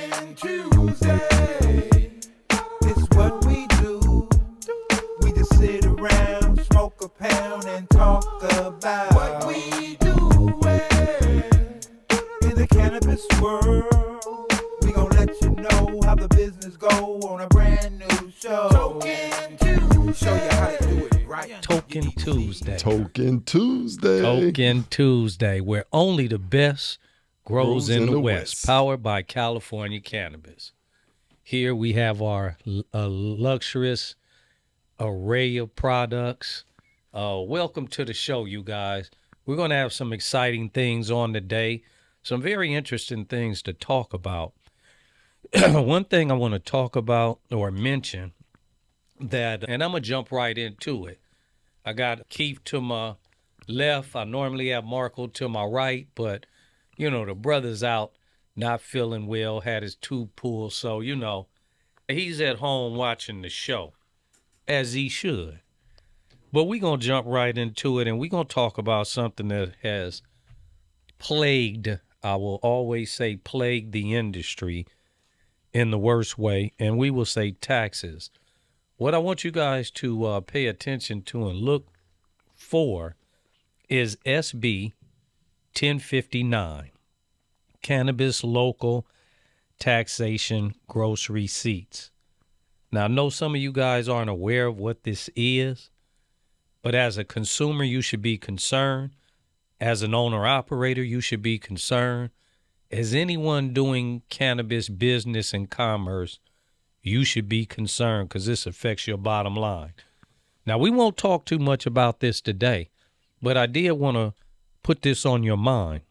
Talking Tuesday. It's what we do. We just sit around, smoke a pound, and talk about what we do in the cannabis world. We gon' let you know how the business go on a brand new show. Talking Tuesday. Show you how to do it right. Token Tuesday. Token Tuesday. Token Tuesday, where only the best grows in the West. Powered by California Cannabis. Here we have our luxurious array of products. Welcome to the show, you guys. We're going to have some exciting things on today. Some very interesting things to talk about. One thing I want to talk about or mention that, and I'm going to jump right into it. I got Keith to my left. I normally have Marco to my right, but, you know, the brother's out not feeling well, had his tooth pulled. So, you know, he's at home watching the show, as he should. But we're going to jump right into it, and we're going to talk about something that has plagued, I will always say plagued the industry in the worst way, and we will say taxes. What I want you guys to pay attention to and look for is SB 1059, Cannabis Local Taxation Gross Receipts. Now, I know some of you guys aren't aware of what this is, but as a consumer, you should be concerned. As an owner-operator, you should be concerned. As anyone doing cannabis business and commerce, you should be concerned because this affects your bottom line. Now, we won't talk too much about this today, but I did want to put this on your mind.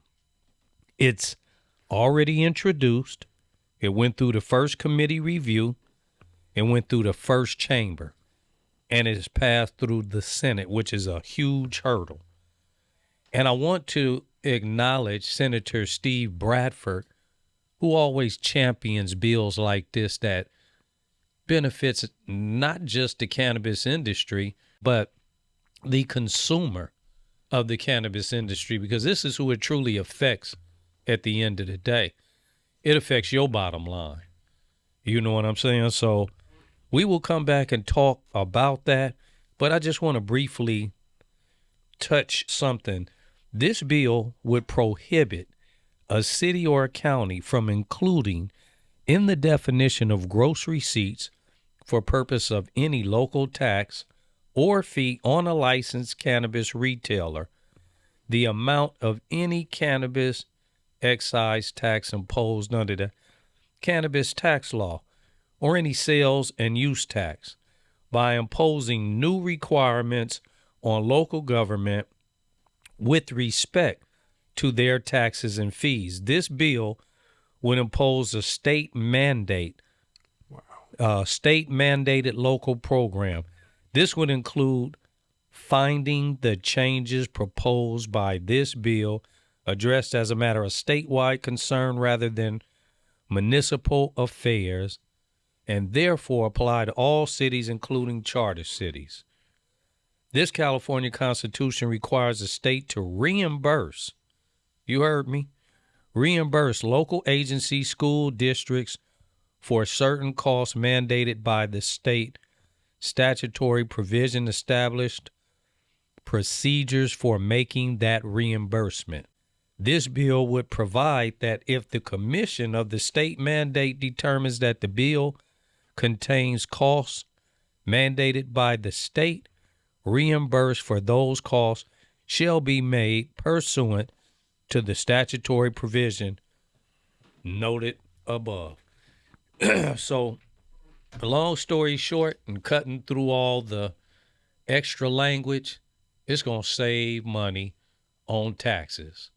It's already introduced. It went through the first committee review. It went through the first chamber, and it has passed through the Senate, which is a huge hurdle. And I want to acknowledge Senator Steve Bradford, who always champions bills like this that benefits not just the cannabis industry, but the consumer of the cannabis industry, because this is who it truly affects at the end of the day. It affects your bottom line. You know what I'm saying? So we will come back and talk about that, but I just want to briefly touch something. This bill would prohibit a city or a county from including in the definition of gross receipts for purpose of any local tax or fee on a licensed cannabis retailer the amount of any cannabis excise tax imposed under the cannabis tax law or any sales and use tax by imposing new requirements on local government with respect to their taxes and fees. This bill would impose a state mandate, state-mandated local program. This would include finding the changes proposed by this bill addressed as a matter of statewide concern rather than municipal affairs, and therefore apply to all cities, including charter cities. This California Constitution requires the state to reimburse, you heard me, reimburse local agencies, school districts for certain costs mandated by the state statutory provision established procedures for making that reimbursement. This bill would provide that if the commission of the state mandate determines that the bill contains costs mandated by the state, reimbursed for those costs shall be made pursuant to the statutory provision noted above. So, long story short, and cutting through all the extra language, it's going to save money on taxes.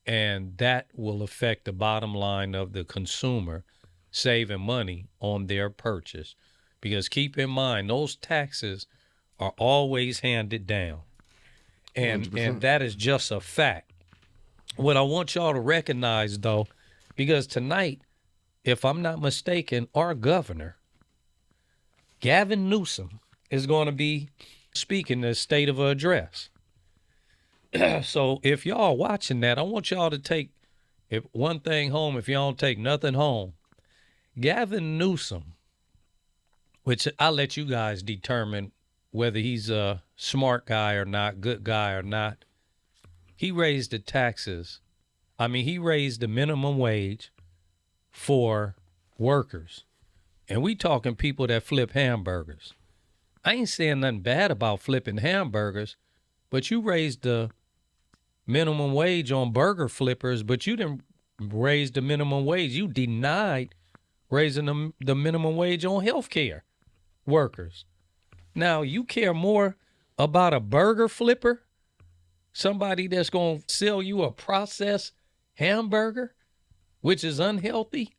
And that will affect the bottom line of the consumer saving money on their purchase. Because keep in mind, those taxes are always handed down. And that is just a fact. What I want y'all to recognize, though, because tonight, if I'm not mistaken, our governor, Gavin Newsom, is going to be speaking the state of address. So if y'all watching that, I want y'all to take one thing home. If y'all don't take nothing home, Gavin Newsom, which I'll let you guys determine whether he's a smart guy or not, good guy or not. He raised the taxes. He raised the minimum wage for workers. And we talking people that flip hamburgers. I ain't saying nothing bad about flipping hamburgers, but you raised the minimum wage on burger flippers, but you didn't raise the minimum wage. You denied raising the minimum wage on healthcare workers. Now, you care more about a burger flipper, somebody that's going to sell you a processed hamburger, which is unhealthy,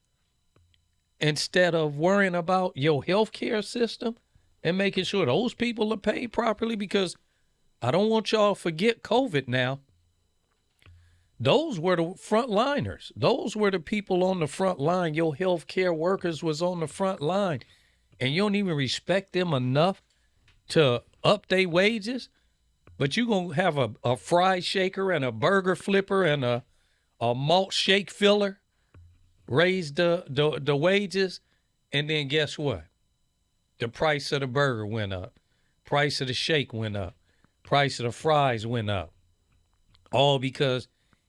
instead of worrying about your healthcare system and making sure those people are paid properly, because I don't want y'all to forget COVID now. Those were the frontliners. Those were the people on the front line. Your healthcare workers was on the front line, and you don't even respect them enough to up their wages. But you going to have a fry shaker and a burger flipper and a malt shake filler raise the wages, and then guess what? The price of the burger went up. Price of the shake went up. Price of the fries went up. All because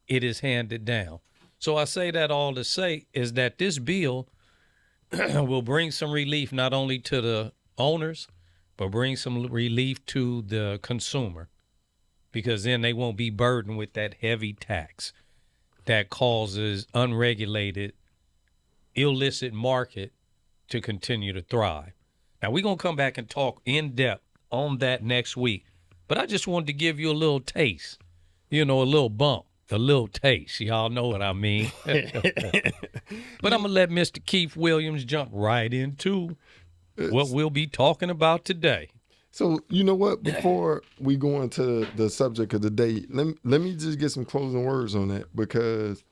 it is handed down. So I say that all to say is that this bill will bring some relief not only to the owners, but bring some relief to the consumer, because then they won't be burdened with that heavy tax that causes unregulated, illicit market to continue to thrive. Now, we're going to come back and talk in depth on that next week, but I just wanted to give you a little taste, a little bump. A little taste. Y'all know what I mean. But I'm going to let Mr. Keith Williams jump right into what we'll be talking about today. So, you know what? Before we go into the subject of the day, let me just get some closing words on that, because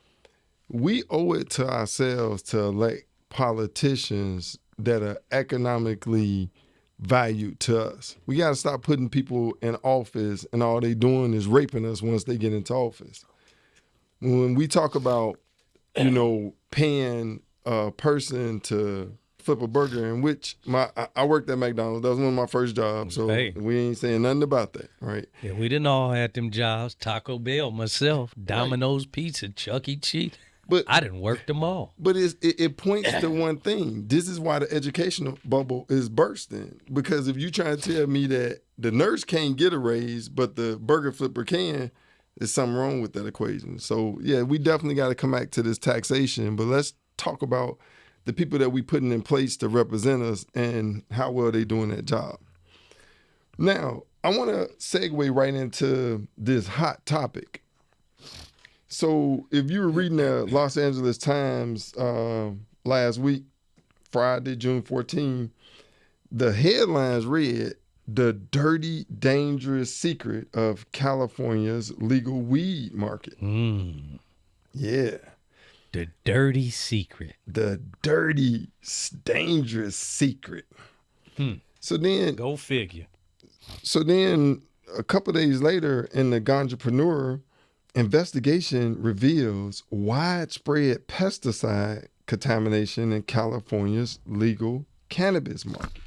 we owe it to ourselves to elect politicians that are economically valued to us. We got to stop putting people in office and all they doing is raping us once they get into office. When we talk about, paying a person to flip a burger, in which I worked at McDonald's. That was one of my first jobs, so we ain't saying nothing about that, right? Yeah, we didn't all have them jobs. Taco Bell, myself, Domino's Pizza, Chuck E. Cheese. But I didn't work them all. But it points to one thing. This is why the educational bubble is bursting. Because if you try to tell me that the nurse can't get a raise, but the burger flipper can, there's something wrong with that equation. So, yeah, we definitely got to come back to this taxation. But let's talk about the people that we putting in place to represent us and how well they doing that job. Now, I want to segue right into this hot topic. So if you were reading the Los Angeles Times last week, Friday, June 14, the headlines read, "The Dirty, Dangerous Secret of California's Legal Weed Market." Yeah. The dirty secret. The dirty, dangerous secret. So then... Go figure. So then a couple of days later in the Ganjapreneur, investigation reveals widespread pesticide contamination in California's legal cannabis market.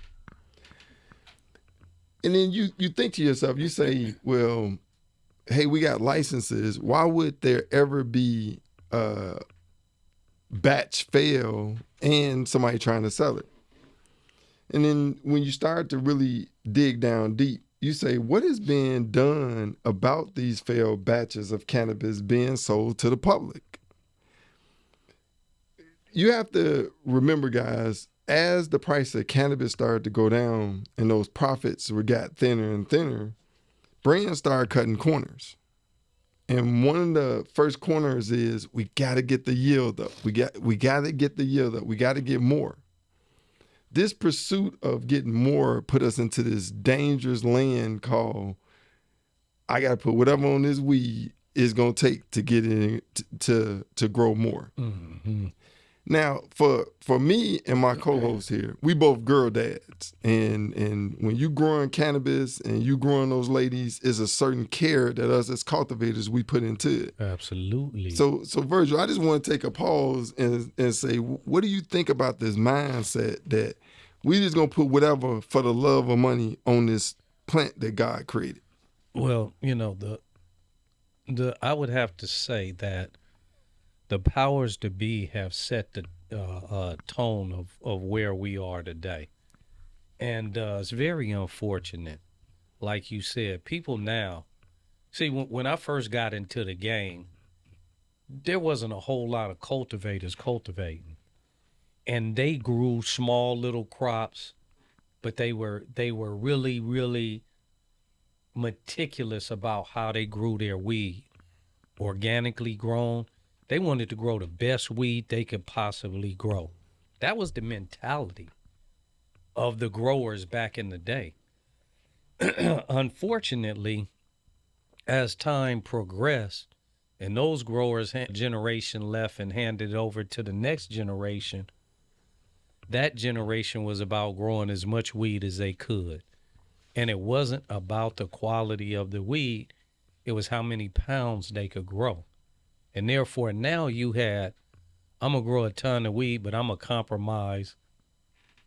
And then you think to yourself, you say, well, hey, we got licenses. Why would there ever be a batch fail and somebody trying to sell it? And then when you start to really dig down deep, you say, what is being done about these failed batches of cannabis being sold to the public? You have to remember, guys, as the price of cannabis started to go down and those profits got thinner and thinner, brands started cutting corners. And one of the first corners is we got to get the yield up. We got to get the yield up. We got to get more. This pursuit of getting more put us into this dangerous land called, I got to put whatever on this weed is going to take to get it to grow more. Mm-hmm. Now, for me and my co-host here, we both girl dads, and when you growing cannabis and you growing those ladies, is a certain care that us as cultivators we put into it. Absolutely. So Virgil, I just want to take a pause and say, what do you think about this mindset that we just gonna put whatever for the love of money on this plant that God created? Well, I would have to say that the powers to be have set the tone of where we are today. And it's very unfortunate. Like you said, people now, see, when I first got into the game, there wasn't a whole lot of cultivators cultivating. And they grew small little crops, but they were really, really meticulous about how they grew their weed, organically grown. They wanted to grow the best weed they could possibly grow. That was the mentality of the growers back in the day. Unfortunately, as time progressed and those growers had generation left and handed over to the next generation, that generation was about growing as much weed as they could. And it wasn't about the quality of the weed. It was how many pounds they could grow. And therefore, now you had, I'm going to grow a ton of weed, but I'm going to compromise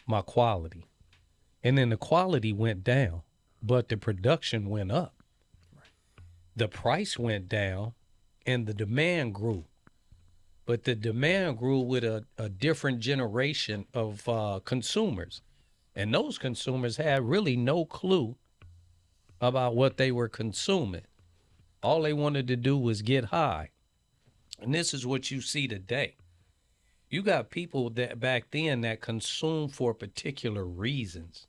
my quality. And then the quality went down, but the production went up. The price went down, and the demand grew. But the demand grew with a different generation of consumers. And those consumers had really no clue about what they were consuming. All they wanted to do was get high. And this is what you see today. You got people that back then that consume for particular reasons.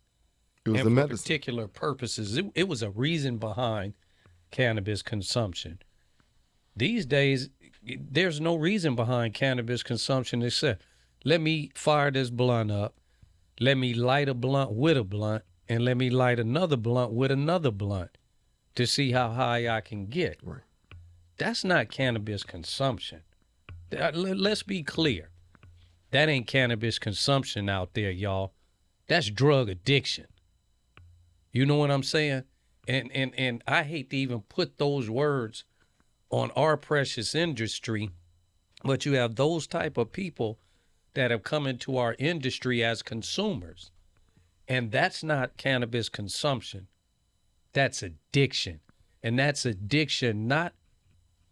It was and the for medicine. particular purposes. It was a reason behind cannabis consumption. These days, there's no reason behind cannabis consumption except, let me fire this blunt up, let me light a blunt with a blunt, and let me light another blunt with another blunt to see how high I can get. Right. That's not cannabis consumption. Let's be clear. That ain't cannabis consumption out there, y'all. That's drug addiction. You know what I'm saying? And I hate to even put those words on our precious industry, but you have those type of people that have come into our industry as consumers. And that's not cannabis consumption. That's addiction. And that's addiction not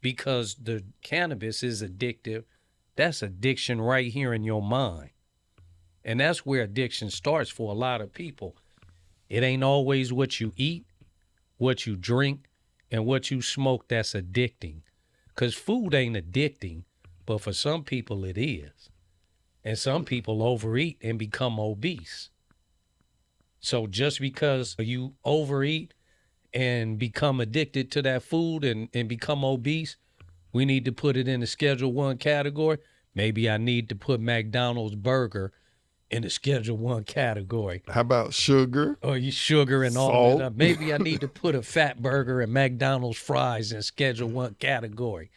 because the cannabis is addictive. That's addiction right here in your mind. And that's where addiction starts for a lot of people. It ain't always what you eat, what you drink, and what you smoke that's addicting. Because food ain't addicting, but for some people it is. And some people overeat and become obese. So just because you overeat and become addicted to that food and become obese, we need to put it in the Schedule 1 category. Maybe I need to put McDonald's burger in the Schedule 1 category. How about sugar? Or you sugar and all Salt. that. Maybe I need to put a fat burger and McDonald's fries in Schedule 1 category.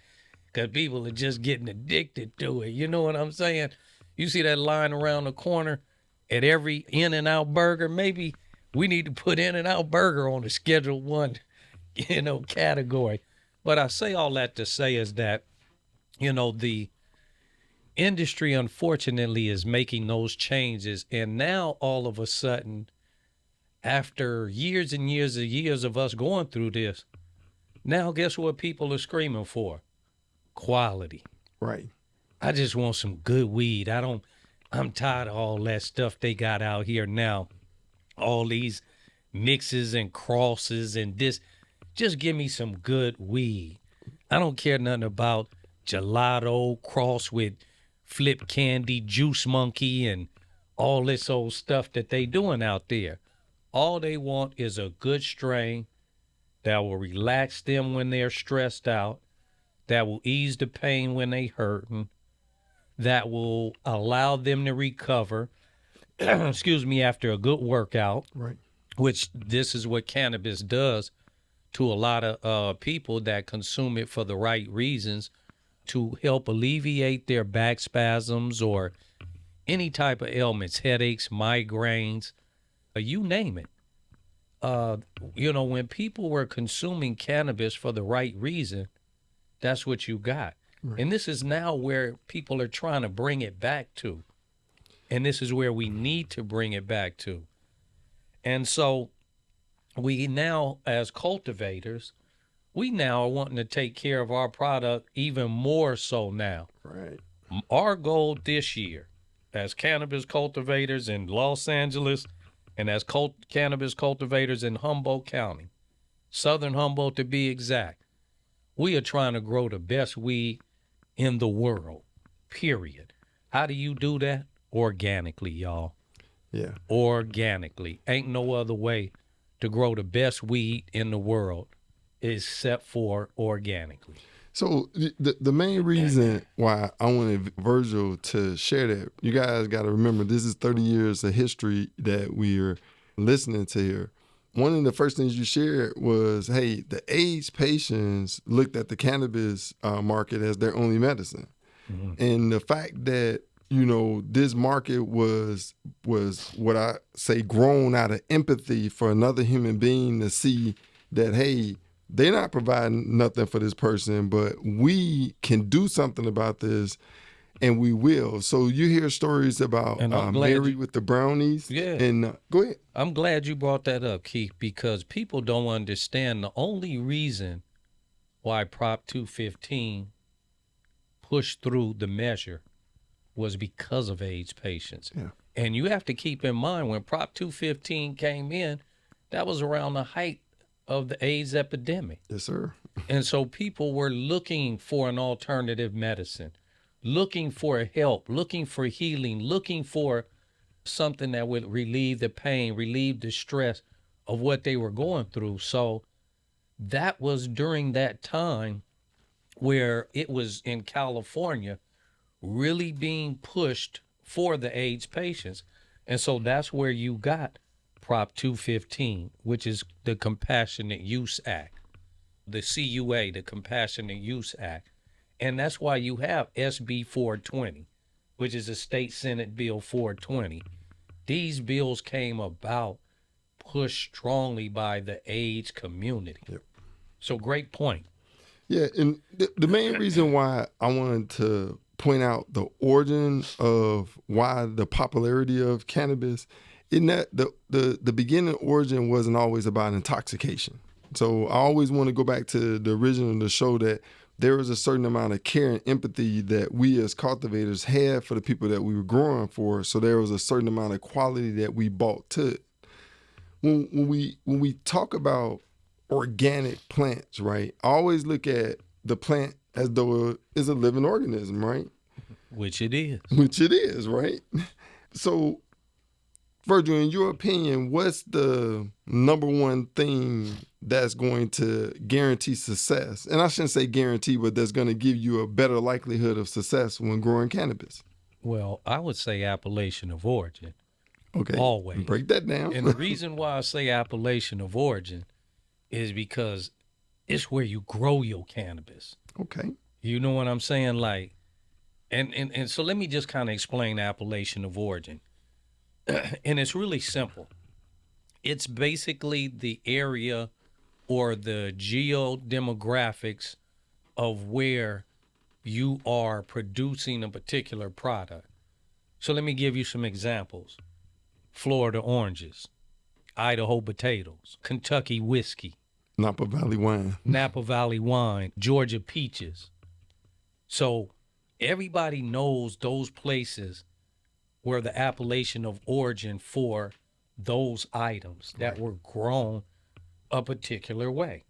Because people are just getting addicted to it. You know what I'm saying? You see that line around the corner at every In-N-Out burger? Maybe we need to put In-N-Out burger on the Schedule 1, category. But I say all that to say is that, the industry, unfortunately, is making those changes. And now, all of a sudden, after years and years of us going through this, now guess what people are screaming for? Quality. Right. I just want some good weed. I'm tired of all that stuff they got out here now. All these mixes and crosses and this. Just give me some good weed. I don't care nothing about gelato cross with flip candy, juice monkey, and all this old stuff that they doing out there. All they want is a good strain that will relax them when they're stressed out, that will ease the pain when they hurting, that will allow them to recover, after a good workout. Right. Which this is what cannabis does to a lot of people that consume it for the right reasons. to help alleviate their back spasms or any type of ailments, headaches, migraines, you name it. When people were consuming cannabis for the right reason, that's what you got. Right. And this is now where people are trying to bring it back to. And this is where we need to bring it back to. And so we now, as cultivators, we now are wanting to take care of our product even more so now. Right. Our goal this year, as cannabis cultivators in Los Angeles and as cannabis cultivators in Humboldt County, Southern Humboldt to be exact, we are trying to grow the best weed in the world, period. How do you do that? Organically, y'all. Yeah. Organically. Ain't no other way to grow the best weed in the world except for organically. So the main reason why I wanted Virgil to share that, you guys got to remember, this is 30 years of history that we are listening to here. One of the first things you shared was, hey, the AIDS patients looked at the cannabis market as their only medicine. Mm-hmm. And the fact that, this market was what I say grown out of empathy for another human being to see that, hey, they're not providing nothing for this person, but we can do something about this, and we will. So you hear stories about Mary with the brownies. Yeah. And go ahead. I'm glad you brought that up, Keith, because people don't understand the only reason why Prop 215 pushed through the measure was because of AIDS patients. Yeah. And you have to keep in mind, when Prop 215 came in, that was around the height of the AIDS epidemic. Yes, sir. And so people were looking for an alternative medicine, looking for help, looking for healing, looking for something that would relieve the pain, relieve the stress of what they were going through. So that was during that time where it was in California really being pushed for the AIDS patients. And so that's where you got Prop 215, which is the Compassionate Use Act, the CUA, the Compassionate Use Act. And that's why you have SB 420, which is a state Senate Bill 420. These bills came about pushed strongly by the AIDS community. Yep. So great point. Yeah, and the main reason why I wanted to point out the origin of why the popularity of cannabis, in that the beginning origin wasn't always about intoxication. So I always want to go back to the original to show that there was a certain amount of care and empathy that we as cultivators had for the people that we were growing for. So there was a certain amount of quality that we brought to it. When we talk about organic plants, right, I always look at the plant as though it is a living organism, right? Which it is. Which it is, right? So, Virgil, in your opinion, what's the number one thing that's going to guarantee success? And I shouldn't say guarantee, but that's going to give you a better likelihood of success when growing cannabis. Well, I would say appellation of origin. Okay. Always. Break that down. And the reason why I say appellation of origin is because it's where you grow your cannabis. Okay. You know what I'm saying? Like, and so let me just kind of explain appellation of origin. And it's really simple. It's basically the area or the geodemographics of where you are producing a particular product. So let me give you some examples. Florida oranges, Idaho potatoes, Kentucky whiskey, Napa Valley wine, Georgia peaches. So everybody knows those places where the appellation of origin for those items that were grown a particular way.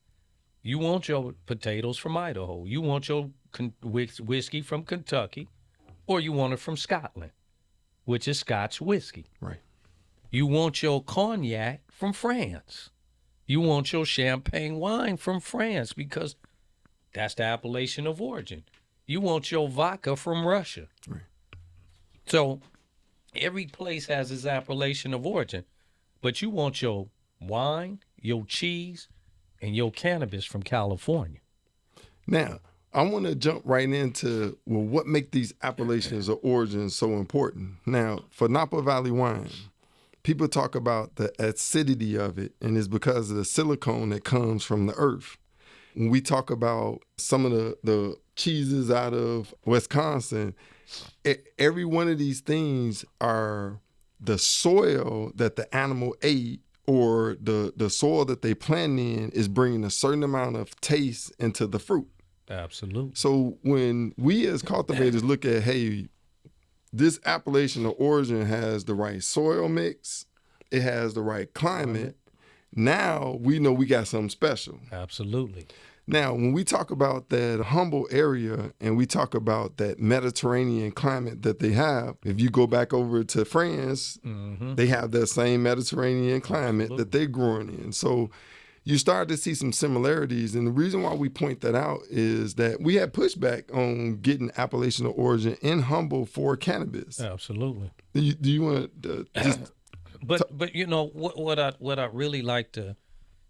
You want your potatoes from Idaho. You want your whiskey from Kentucky, or you want it from Scotland, which is Scotch whiskey. Right. You want your cognac from France. You want your champagne wine from France because that's the appellation of origin. You want your vodka from Russia. Right. So every place has its appellation of origin, but you want your wine, your cheese, and your cannabis from California. Now, I want to jump right into, well, what make these appellations of origin so important? Now, for Napa Valley wine, people talk about the acidity of it, and it's because of the silicone that comes from the earth. When we talk about some of the cheeses out of Wisconsin, every one of these things are the soil that the animal ate, or the soil that they plant in is bringing a certain amount of taste into the fruit. Absolutely. So when we as cultivators look at, hey, this appellation of origin has the right soil mix, it has the right climate, now we know we got something special. Absolutely. Now, when we talk about that Humboldt area and we talk about that Mediterranean climate that they have, if you go back over to France, they have that same Mediterranean climate that they're growing in. So you start to see some similarities. And the reason why we point that out is that we had pushback on getting appellation of origin in Humboldt for cannabis. Absolutely. Do you want to just... But you know, what I really like to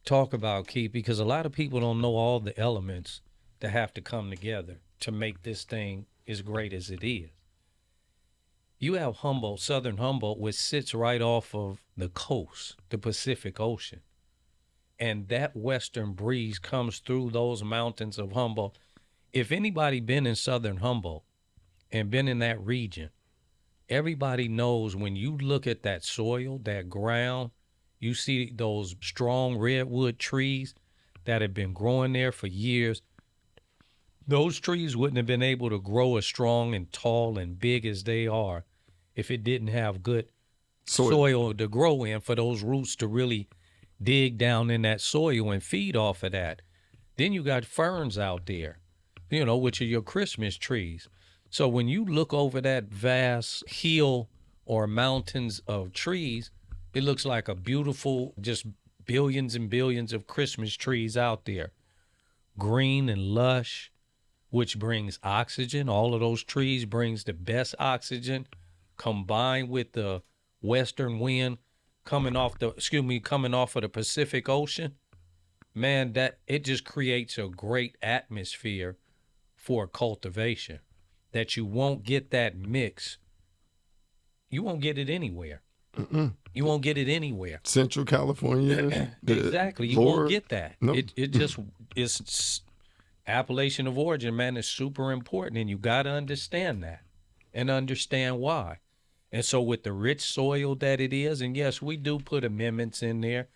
talk about, Keith, because a lot of people don't know all the elements that have to come together to make this thing as great as it is. You have Humboldt, southern Humboldt, which sits right off of the coast, the Pacific Ocean. And that western breeze comes through those mountains of Humboldt. If anybody been in southern Humboldt and been in that region, everybody knows when you look at that soil, that ground, you see those strong redwood trees that have been growing there for years. Those trees wouldn't have been able to grow as strong and tall and big as they are if it didn't have good soil to grow in for those roots to really dig down in that soil and feed off of that. Then you got ferns out there, you know, which are your Christmas trees. So when you look over that vast hill or mountains of trees, it looks like a beautiful, just billions and billions of Christmas trees out there. Green and lush, which brings oxygen. All of those trees brings the best oxygen, combined with the western wind coming off of the Pacific Ocean. Man, that it just creates a great atmosphere for cultivation that you won't get that mix. You won't get it anywhere. You won't get it anywhere. Central California. Exactly. You won't get that. Nope. It just is appellation of origin, man, is super important, and you got to understand that and understand why. And so with the rich soil that it is, and yes, we do put amendments in there.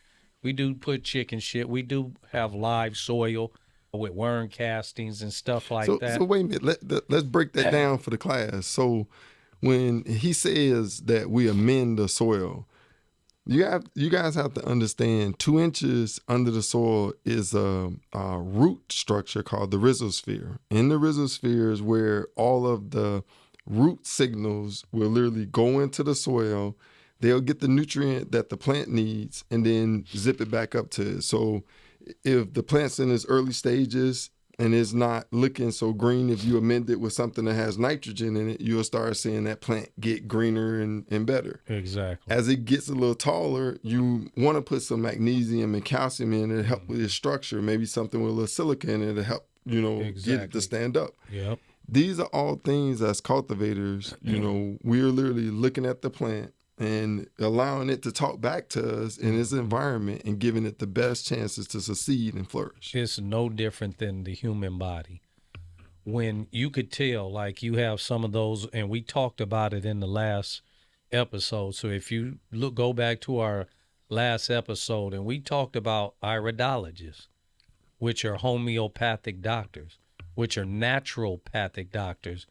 We do put chicken shit. We do have live soil with worm castings and stuff like that. So wait a minute. Let's break that down for the class. So when he says that we amend the soil, you guys have to understand 2 inches under the soil is a root structure called the rhizosphere. In the rhizosphere is where all of the root signals will literally go into the soil. They'll get the nutrient that the plant needs and then zip it back up to it. So if the plant's in its early stages and it's not looking so green, if you amend it with something that has nitrogen in it, you'll start seeing that plant get greener and better. Exactly. As it gets a little taller, you want to put some magnesium and calcium in it to help with its structure, maybe something with a little silica in it to help, get it to stand up. Yep. These are all things as cultivators, we're literally looking at the plant and allowing it to talk back to us in its environment and giving it the best chances to succeed and flourish. It's no different than the human body. When you could tell, like you have some of those, and we talked about it in the last episode. So if you go back to our last episode, and we talked about iridologists, which are homeopathic doctors, which are naturopathic doctors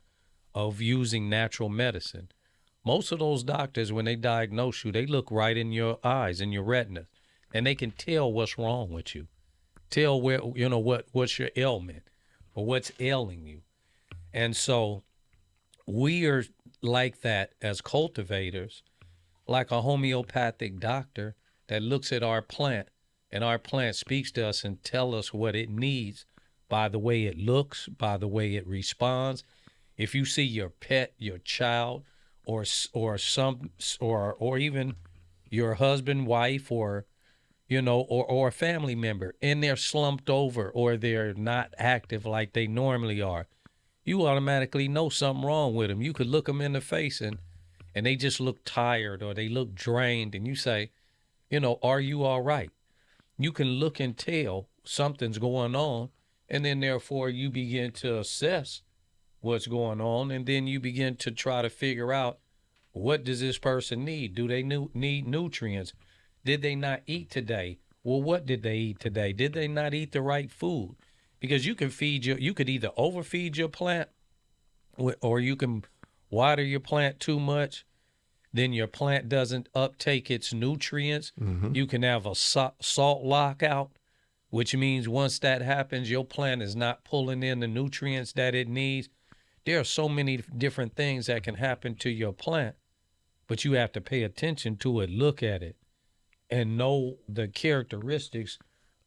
of using natural medicine. Most of those doctors, when they diagnose you, they look right in your eyes, in your retina, and they can tell what's wrong with you. Tell where, what's your ailment or what's ailing you. And so we are like that as cultivators, like a homeopathic doctor that looks at our plant, and our plant speaks to us and tell us what it needs by the way it looks, by the way it responds. If you see your pet, your child, or even your husband, wife, or or a family member, and they're slumped over or they're not active like they normally are, you automatically know something wrong with them. You could look them in the face and they just look tired or they look drained, and you say, are you all right? You can look and tell something's going on, and then therefore you begin to assess what's going on, and then you begin to try to figure out, what does this person need? Do they need nutrients? Did they not eat today? Well, what did they eat today? Did they not eat the right food? Because you could either overfeed your plant, or you can water your plant too much. Then your plant doesn't uptake its nutrients. You can have a salt lockout, which means once that happens, your plant is not pulling in the nutrients that it needs. There are so many different things that can happen to your plant, but you have to pay attention to it, look at it, and know the characteristics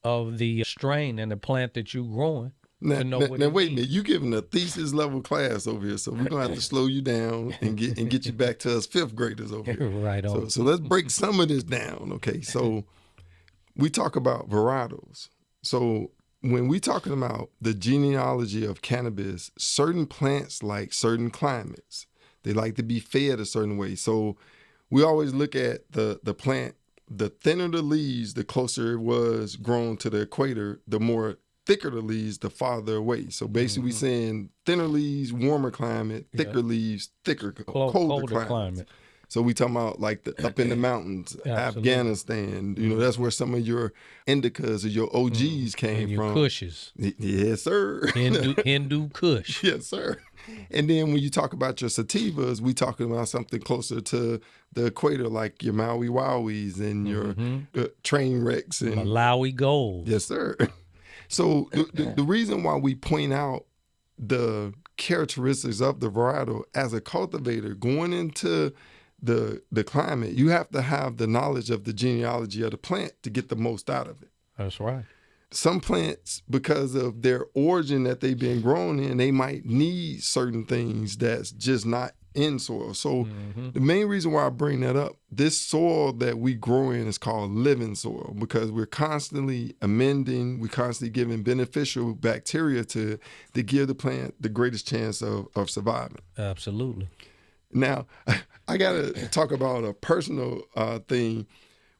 of the strain and the plant that you're growing. Now wait a minute. You giving a thesis level class over here, so we're gonna have to slow you down and get you back to us fifth graders over here. Right on. So let's break some of this down, okay? So we talk about varietals. So when we talking about the genealogy of cannabis, certain plants like certain climates. They like to be fed a certain way. So we always look at the plant. The thinner the leaves, the closer it was grown to the equator, the more thicker the leaves, the farther away. So basically we saying thinner leaves, warmer climate, thicker leaves, colder climate. So we talking about like up in the mountains, Afghanistan, that's where some of your indicas or your OGs came and your from. Kushes. Yes, sir. Hindu Kush. Yes, sir. And then when you talk about your sativas, we talking about something closer to the equator, like your Maui Wowies and your train wrecks and Malawi Gold. Yes, sir. So the reason why we point out the characteristics of the varietal as a cultivator going into the climate, you have to have the knowledge of the genealogy of the plant to get the most out of it. That's right. Some plants, because of their origin that they've been grown in, they might need certain things that's just not in soil. So the main reason why I bring that up, this soil that we grow in is called living soil, because we're constantly amending, we're constantly giving beneficial bacteria to give the plant the greatest chance of surviving. Absolutely. Now, I got to talk about a personal thing.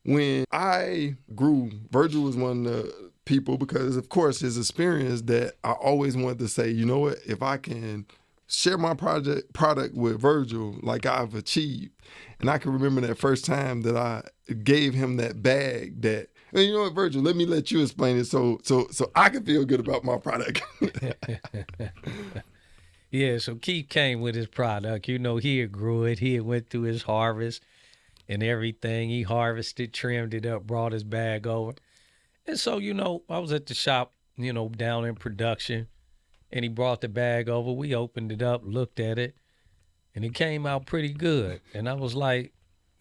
When I grew, Virgil was one of the people, because of course his experience, that I always wanted to say, you know what, if I can share my product with Virgil, like I've achieved. And I can remember that first time that I gave him that bag that, and you know what, Virgil, let me let you explain it so I can feel good about my product. Yeah, so Keith came with his product. He had grew it. He had went through his harvest and everything. He harvested, trimmed it up, brought his bag over. And so, I was at the shop, down in production, and he brought the bag over. We opened it up, looked at it, and it came out pretty good. And I was like,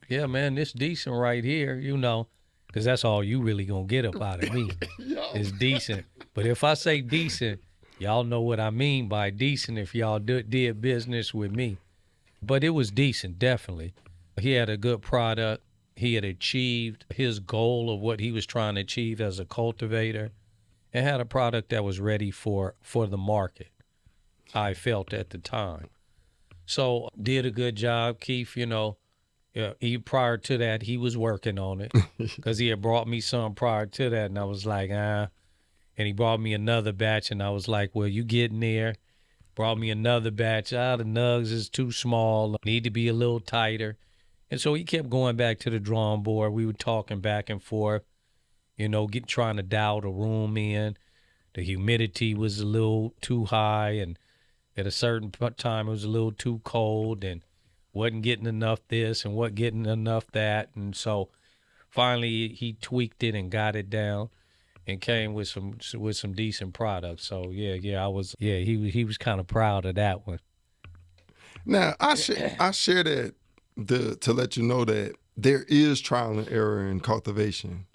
yeah, man, this decent right here, because that's all you really going to get up out of me is decent. But if I say decent, y'all know what I mean by decent if y'all did business with me. But it was decent, definitely. He had a good product. He had achieved his goal of what he was trying to achieve as a cultivator, and had a product that was ready for the market, I felt at the time. So did a good job. Keith, prior to that, he was working on it because he had brought me some prior to that, and I was like, And he brought me another batch, and I was like, well, you getting there. Brought me another batch. The nugs is too small. Need to be a little tighter. And so he kept going back to the drawing board. We were talking back and forth, trying to dial the room in. The humidity was a little too high, and at a certain time it was a little too cold, and wasn't getting enough this and wasn't getting enough that. And so finally he tweaked it and got it down and came with some decent products. So he was kind of proud of that one. Now I share that to let you know that there is trial and error in cultivation,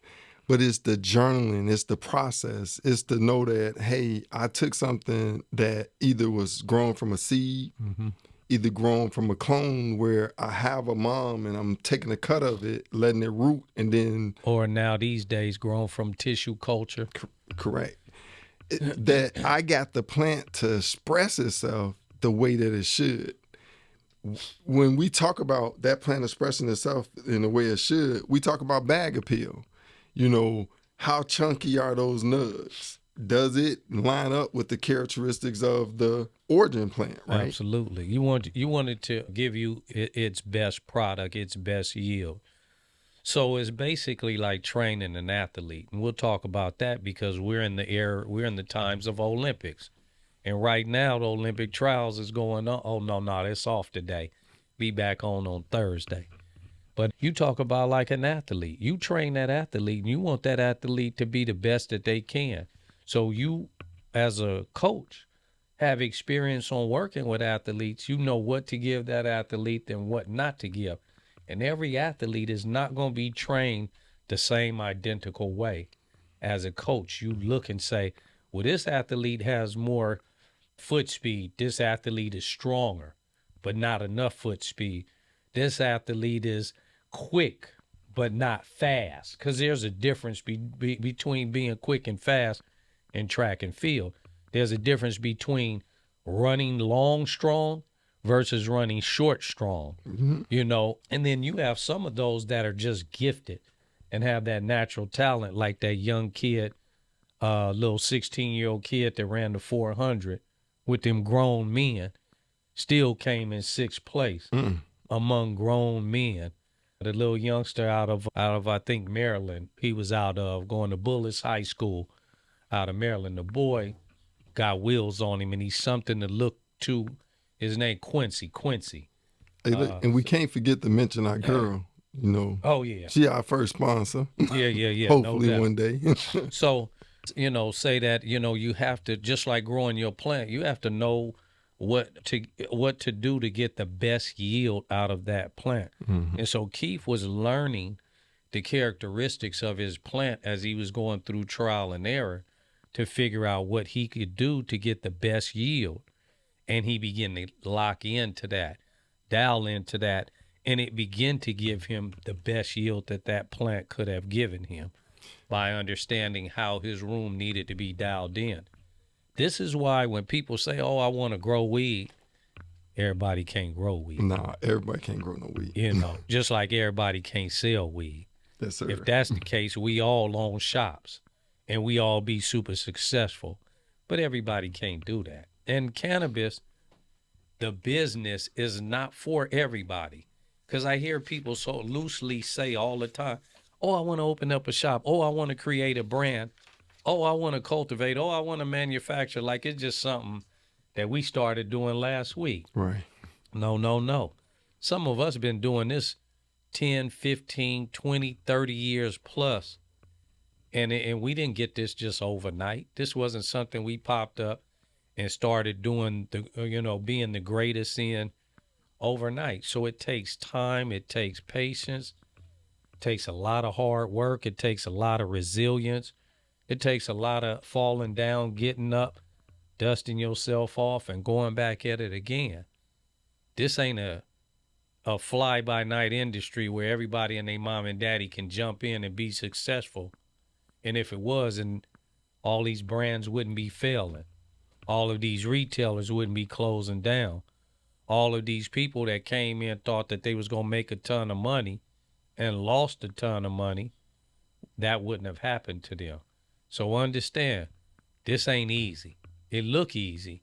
but it's the journaling, it's the process, it's to know that, hey, I took something that either was grown from a seed, either grown from a clone where I have a mom and I'm taking a cut of it, letting it root, and then Or now these days grown from tissue culture. correct. That I got the plant to express itself the way that it should. When we talk about that plant expressing itself in the way it should, we talk about bag appeal. You know, how chunky are those nugs? Does it line up with the characteristics of the origin plant, right? Absolutely. You wanted to give you its best product, its best yield. So it's basically like training an athlete, and we'll talk about that because we're in the times of Olympics, and right now the Olympic trials is going on. Oh no, it's off today. Be back on Thursday. But you talk about like an athlete. You train that athlete, and you want that athlete to be the best that they can. So you, as a coach, have experience on working with athletes. You know what to give that athlete and what not to give. And every athlete is not going to be trained the same identical way. As a coach, you look and say, well, this athlete has more foot speed. This athlete is stronger, but not enough foot speed. This athlete is quick, but not fast. Because there's a difference between being quick and fast in track and field. There's a difference between running long, strong versus running short, strong, you know. And then you have some of those that are just gifted and have that natural talent, like that young kid, little 16-year-old kid that ran the 400 with them grown men, still came in sixth place among grown men. The little youngster out of I think Maryland, he was out of going to Bullis High School out of Maryland. The boy got wheels on him, and he's something to look to. His name Quincy. Hey, look, and we can't forget to mention our girl. You know. Oh yeah. She our first sponsor. Yeah. Hopefully no doubt. one day. So, you know, say that, you know, you have to, just like growing your plant, you have to know what to do to get the best yield out of that plant. And so Keith was learning the characteristics of his plant as he was going through trial and error to figure out what he could do to get the best yield. And he began to lock into that, dial into that, and it began to give him the best yield that plant could have given him by understanding how his room needed to be dialed in. This is why when people say, oh, I want to grow weed, everybody can't grow weed. Nah, everybody can't grow no weed. You know, just like everybody can't sell weed. Yes, sir. If that's the case, we all own shops and we all be super successful, but everybody can't do that. And cannabis, the business, is not for everybody. Because I hear people so loosely say all the time, oh, I want to open up a shop. Oh, I want to create a brand. Oh, I want to cultivate. Oh, I want to manufacture. Like it's just something that we started doing last week. Right. No. Some of us been doing this 10, 15, 20, 30 years plus. And we didn't get this just overnight. This wasn't something we popped up and started doing, being the greatest in overnight. So it takes time. It takes patience. It takes a lot of hard work. It takes a lot of resilience. It takes a lot of falling down, getting up, dusting yourself off, and going back at it again. This ain't a fly-by-night industry where everybody and their mom and daddy can jump in and be successful. And if it was, and all these brands wouldn't be failing. All of these retailers wouldn't be closing down. All of these people that came in thought that they was going to make a ton of money and lost a ton of money, that wouldn't have happened to them. So understand, this ain't easy. It look easy.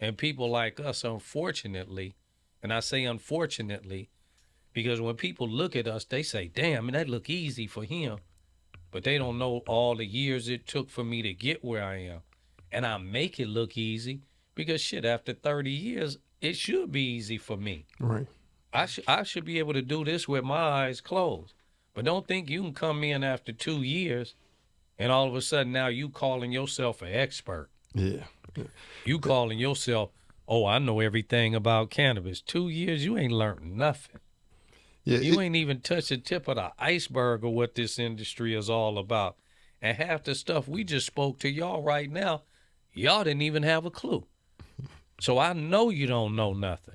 And people like us, unfortunately, and I say unfortunately, because when people look at us, they say, damn, that look easy for him. But they don't know all the years it took for me to get where I am. And I make it look easy because, shit, after 30 years, it should be easy for me. Right. I should be able to do this with my eyes closed. But don't think you can come in after 2 years and all of a sudden now you calling yourself an expert. Yeah. You calling yourself, oh, I know everything about cannabis. 2 years, you ain't learned nothing. Yeah, You ain't even touched the tip of the iceberg of what this industry is all about. And half the stuff we just spoke to y'all right now, y'all didn't even have a clue. So I know you don't know nothing.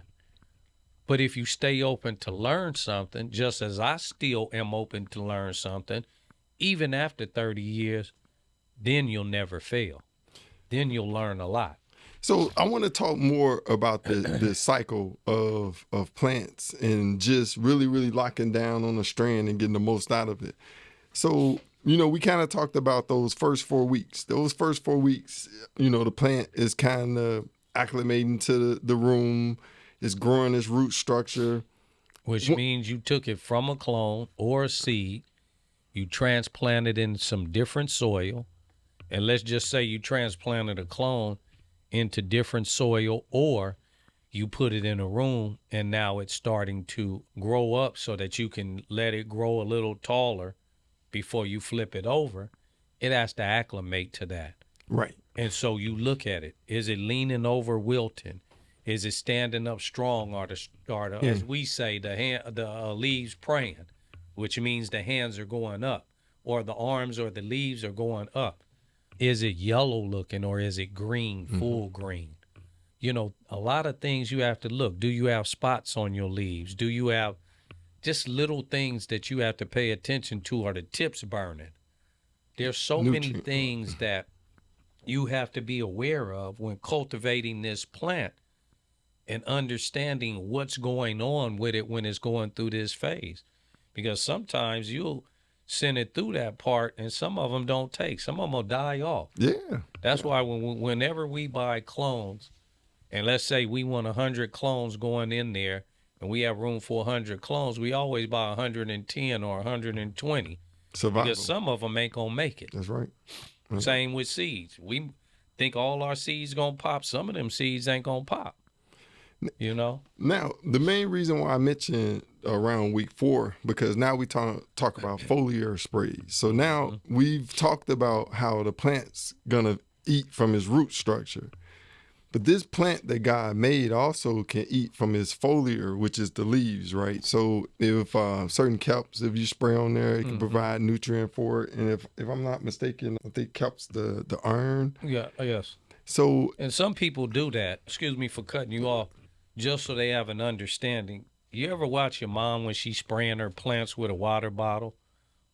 But if you stay open to learn something, just as I still am open to learn something, even after 30 years, then you'll never fail. Then you'll learn a lot. So I want to talk more about the cycle of plants and just really, really locking down on a strand and getting the most out of it. So, we kind of talked about those first 4 weeks. Those first 4 weeks, the plant is kind of acclimating to the room. It's growing its root structure. Which means you took it from a clone or a seed, you transplanted in some different soil, and let's just say you transplanted a clone into different soil, or you put it in a room and now it's starting to grow up so that you can let it grow a little taller before you flip it over. It has to acclimate to that. Right. And so you look at it. Is it leaning over wilting? Is it standing up strong, or as we say, the leaves praying, which means the hands are going up, or the arms or the leaves are going up? Is it yellow looking, or is it green, full green? A lot of things you have to look. Do you have spots on your leaves? Do you have just little things that you have to pay attention to? Are the tips burning? There's so many things that you have to be aware of when cultivating this plant and understanding what's going on with it when it's going through this phase. Because sometimes you'll send it through that part and some of them don't take. Some of them will die off. Yeah. That's why whenever we buy clones, and let's say we want 100 clones going in there and we have room for 100 clones, we always buy 110 or 120. Survival. Because some of them ain't going to make it. That's right. Same with seeds. We think all our seeds going to pop. Some of them seeds ain't going to pop. Now, the main reason why I mentioned around week 4, because now we talk about foliar sprays. So now we've talked about how the plant's gonna eat from its root structure, but this plant that God made also can eat from its foliar, which is the leaves, right? So if certain kelps, if you spray on there, it can provide nutrient for it. And if I'm not mistaken, I think kelp's the iron. Yeah. Yes. So, and some people do that. Excuse me for cutting you off. Just so they have an understanding. You ever watch your mom when she's spraying her plants with a water bottle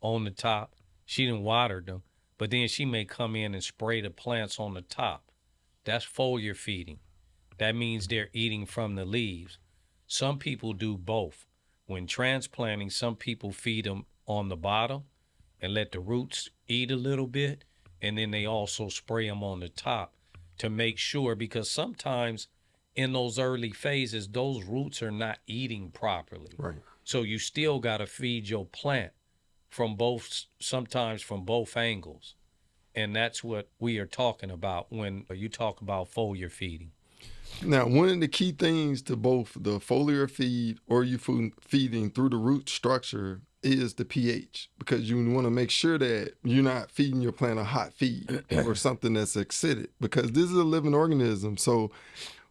on the top? She didn't water them, but then she may come in and spray the plants on the top. That's foliar feeding. That means they're eating from the leaves. Some people do both. When transplanting, some people feed them on the bottom and let the roots eat a little bit, and then they also spray them on the top to make sure, because sometimes in those early phases, those roots are not eating properly. Right. So you still got to feed your plant sometimes from both angles. And that's what we are talking about when you talk about foliar feeding. Now, one of the key things to both the foliar feed or you feeding through the root structure is the pH, because you want to make sure that you're not feeding your plant a hot feed or something that's acidic, because this is a living organism. So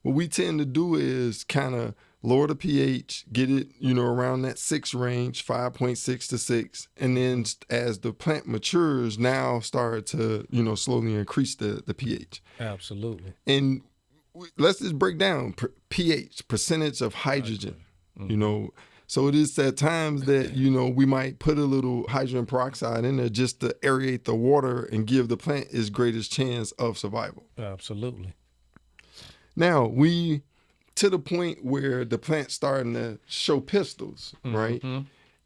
what we tend to do is kind of lower the pH, get it, around that 6 range, 5.6 to 6. And then as the plant matures, now start to, slowly increase the pH. Absolutely. And let's just break down pH, percentage of hydrogen, So it is at times that, we might put a little hydrogen peroxide in there just to aerate the water and give the plant its greatest chance of survival. Absolutely. Now, we to the point where the plant's starting to show pistils, right?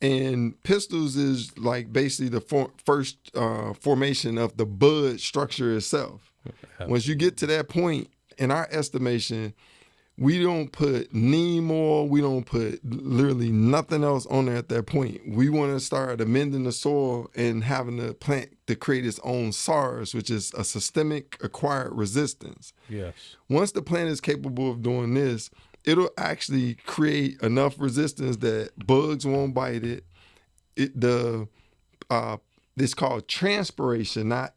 And pistils is like basically the first formation of the bud structure itself. Once you get to that point, in our estimation, we don't put neem oil, we don't put literally nothing else on there at that point. We want to start amending the soil and having the plant to create its own SARS, which is a systemic acquired resistance. Yes. Once the plant is capable of doing this, it'll actually create enough resistance that bugs won't bite it. It's called transpiration, not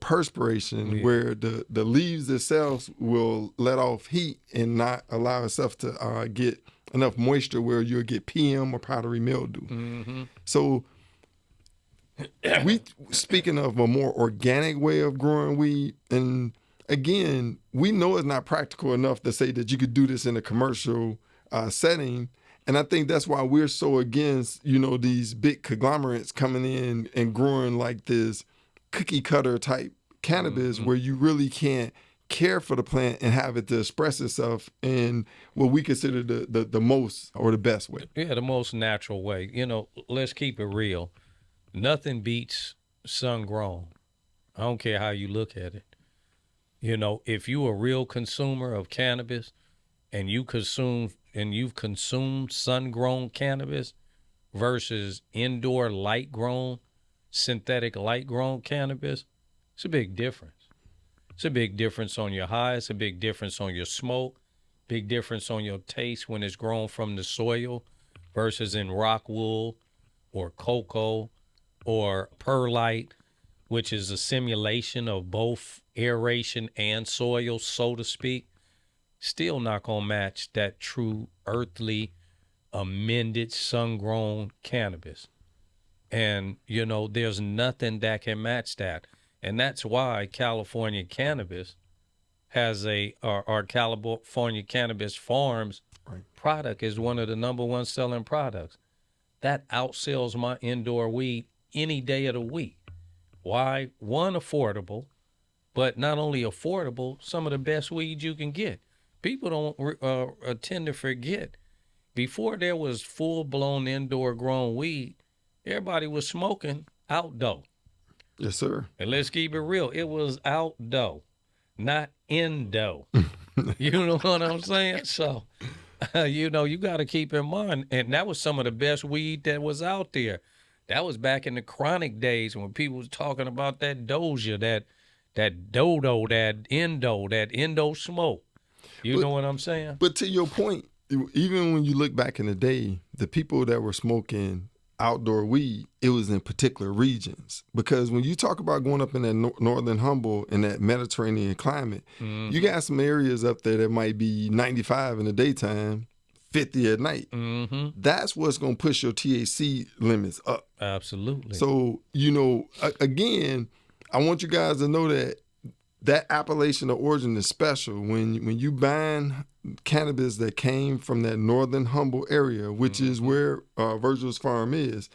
perspiration, where the leaves themselves will let off heat and not allow itself to get enough moisture where you'll get PM or powdery mildew. So speaking of a more organic way of growing weed, and again, we know it's not practical enough to say that you could do this in a commercial setting. And I think that's why we're so against, these big conglomerates coming in and growing like this cookie cutter type cannabis where you really can't care for the plant and have it to express itself in what we consider the most or the best way. Yeah, the most natural way. Let's keep it real. Nothing beats sun grown. I don't care how you look at it. If you a real consumer of cannabis and you've consumed sun grown cannabis versus indoor light grown, synthetic light grown cannabis, it's a big difference. It's a big difference on your high. It's a big difference on your smoke. Big difference on your taste when it's grown from the soil versus in rock wool or cocoa or perlite, which is a simulation of both aeration and soil, so to speak. Still not going to match that true earthly, amended, sun-grown cannabis. And, there's nothing that can match that. And that's why California Cannabis has our California Cannabis Farms product is one of the number one selling products. That outsells my indoor weed any day of the week. Why? One, affordable, but not only affordable, some of the best weed you can get. People don't tend to forget. Before there was full-blown indoor-grown weed, everybody was smoking outdoor. Yes, sir. And let's keep it real. It was outdoor, not indo. You know what I'm saying? So, you got to keep in mind. And that was some of the best weed that was out there. That was back in the chronic days when people was talking about that doja, that dodo, that indo smoke. You know what I'm saying? But to your point, even when you look back in the day, the people that were smoking outdoor weed, it was in particular regions. Because when you talk about going up in that northern Humboldt in that Mediterranean climate, you got some areas up there that might be 95 in the daytime, 50 at night. That's what's going to push your THC limits up. Absolutely. So, again, I want you guys to know that appellation of origin is special. When you buying cannabis that came from that northern Humboldt area, which is where Virgil's farm is,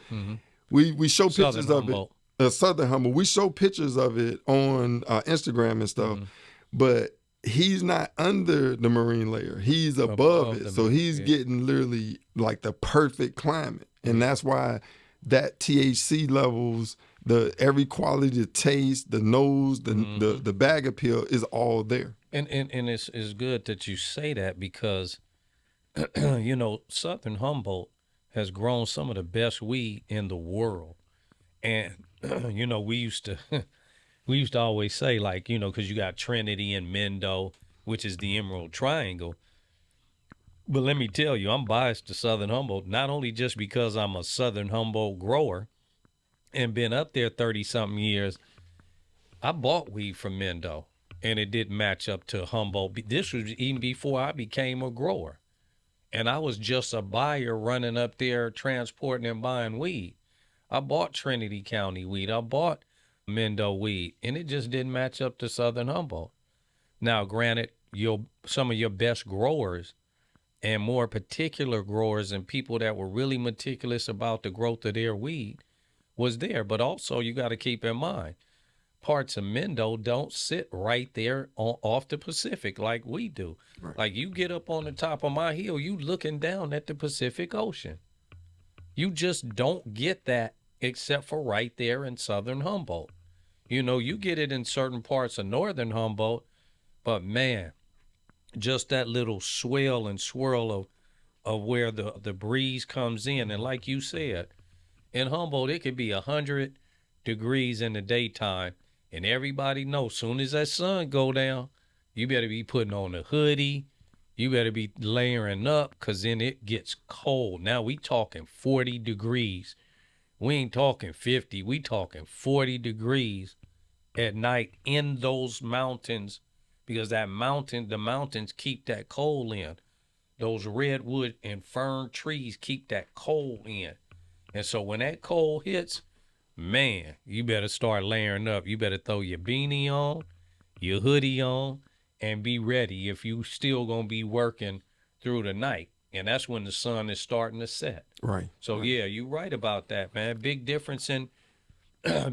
we show pictures of it. Southern Humboldt. We show pictures of it on Instagram and stuff, but he's not under the marine layer. He's above it. So he's getting literally like the perfect climate. And that's why that THC levels, the every quality, the taste, the nose, the bag appeal is all there. And it's good that you say that because, Southern Humboldt has grown some of the best weed in the world. And, we used to always say, like, because you got Trinity and Mendo, which is the Emerald Triangle. But let me tell you, I'm biased to Southern Humboldt, not only just because I'm a Southern Humboldt grower and been up there 30-something years. I bought weed from Mendo, and it didn't match up to Humboldt. This was even before I became a grower. And I was just a buyer running up there, transporting and buying weed. I bought Trinity County weed. I bought Mendo weed, and it just didn't match up to Southern Humboldt. Now, granted, some of your best growers and more particular growers and people that were really meticulous about the growth of their weed was there. But also you got to keep in mind, parts of Mendo don't sit right there off the Pacific like we do. Right. Like you get up on the top of my hill, you looking down at the Pacific Ocean. You just don't get that except for right there in Southern Humboldt. You get it in certain parts of Northern Humboldt, but man, just that little swell and swirl of where the breeze comes in. And like you said, in Humboldt, it could be 100 degrees in the daytime, and everybody knows soon as that sun go down, you better be putting on a hoodie. You better be layering up because then it gets cold. Now we talking 40 degrees. We ain't talking 50. We talking 40 degrees at night in those mountains because the mountains keep that cold in. Those redwood and fern trees keep that cold in. And so when that cold hits, man, you better start layering up. You better throw your beanie on, your hoodie on, and be ready if you still going to be working through the night. and that's when the sun is starting to set. Right. So right. yeah, you're right about that, man. Big difference in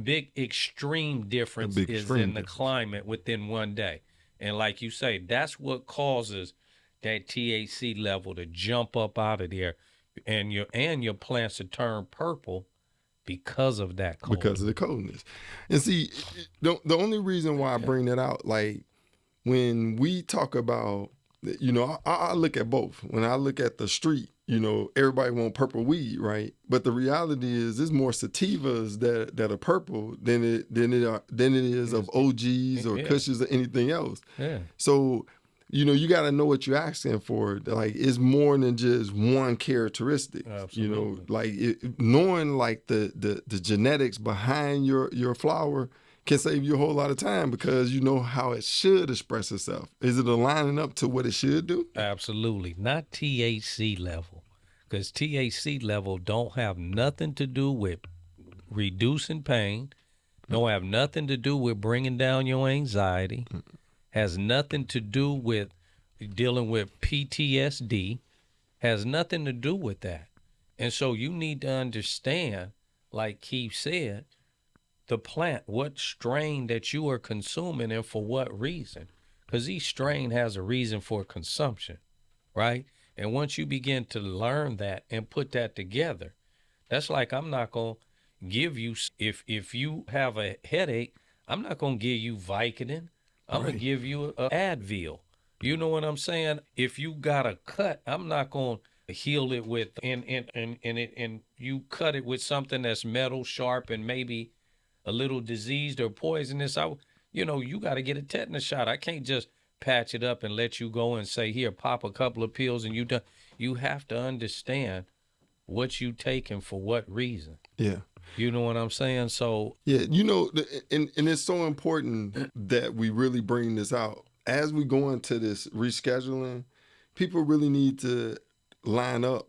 big extreme difference big is extreme in the difference. climate within one day. And like you say, that's what causes that THC level to jump up out of there, and your plants to turn purple because of that cold. Because of the coldness. And see, the only reason why I bring that out, like when we talk about, you know, I look at both. When I look at the street, you know, everybody want purple weed, right? But the reality is, there's more sativas that are purple than it is of OGs or Yeah. Kushes or anything else. Yeah. So, you know, you got to know what you're asking for. Like, it's more than just one characteristic. Absolutely. You know, like knowing like the genetics behind your flower can save you a whole lot of time, because you know how it should express itself. Is it aligning up to what it should do? Absolutely. Not THC level, because THC level don't have nothing to do with reducing pain, don't have nothing to do with bringing down your anxiety, has nothing to do with dealing with PTSD, has nothing to do with that. And so you need to understand, like Keith said, the plant, what strain that you are consuming and for what reason. Because each strain has a reason for consumption, right? And once you begin to learn that and put that together, that's like, I'm not going to give you, if you have a headache, I'm not going to give you Vicodin. I'm going to give you a Advil. You know what I'm saying? If you got a cut, I'm not going to heal it with, and you cut it with something that's metal sharp and maybe a little diseased or poisonous. You got to get a tetanus shot. I can't just patch it up and let you go and say, here, pop a couple of pills and you done. You have to understand what you taking for what reason. Yeah. You know what I'm saying? So yeah, you know, and it's so important that we really bring this out as we go into this rescheduling. People really need to line up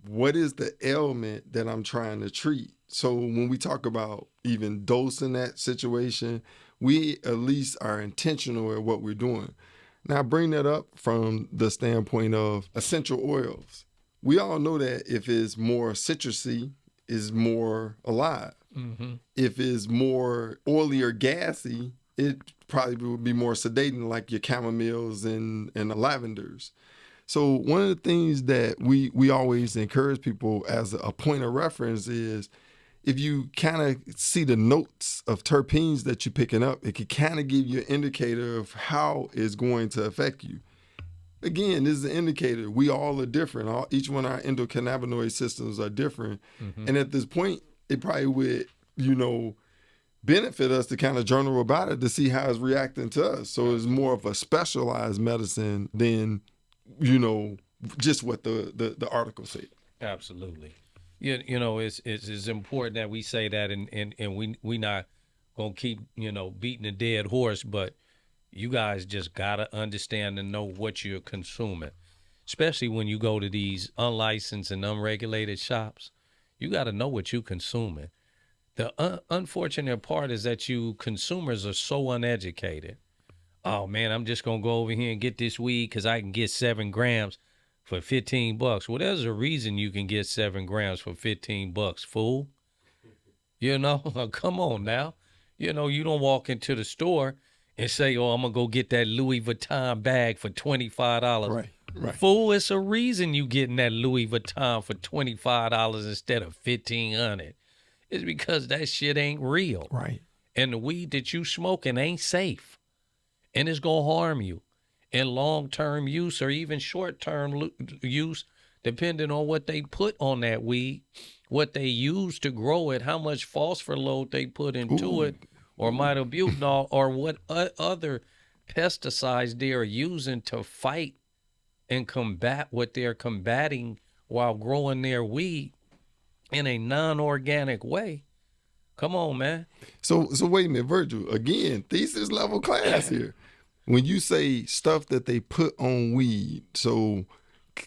what is the ailment that I'm trying to treat. So when we talk about even dosing that situation, we at least are intentional at what we're doing. Now, I bring that up from the standpoint of essential oils. We all know that if it's more citrusy, it's more alive. If it's more oily or gassy, it probably would be more sedating, like your chamomiles and the lavenders. So one of the things that we always encourage people as a point of reference is, if you kind of see the notes of terpenes that you're picking up, it can kind of give you an indicator of how it's going to affect you. Again, this is an indicator. We all are different. Each one of our endocannabinoid systems are different. And at this point, it probably would, benefit us to kind of journal about it to see how it's reacting to us. So it's more of a specialized medicine than, just what the article said. absolutely. It's important that we say that, and we not gonna keep beating a dead horse, but you guys just gotta understand and know what you're consuming, especially when you go to these unlicensed and unregulated shops. You gotta know what you're consuming. The unfortunate part is that you consumers are so uneducated. Oh man, I'm just gonna go over here and get this weed because I can get 7 grams for $15. Well, there's a reason you can get 7 grams for $15, fool. Come on now. You don't walk into the store and say, oh, I'm going to go get that Louis Vuitton bag for $25. Right. Fool, it's a reason you getting that Louis Vuitton for $25 instead of $1,500. It's because that shit ain't real. Right. And the weed that you smoking ain't safe. And it's going to harm you in long-term use or even short-term use, depending on what they put on that weed, what they use to grow it, how much phosphor load they put into it, or mitobutanol, or what other pesticides they are using to fight and combat what they're combating while growing their weed in a non-organic way. Come on, man. So wait a minute, Virgil. Again, thesis level class here. When you say stuff that they put on weed, so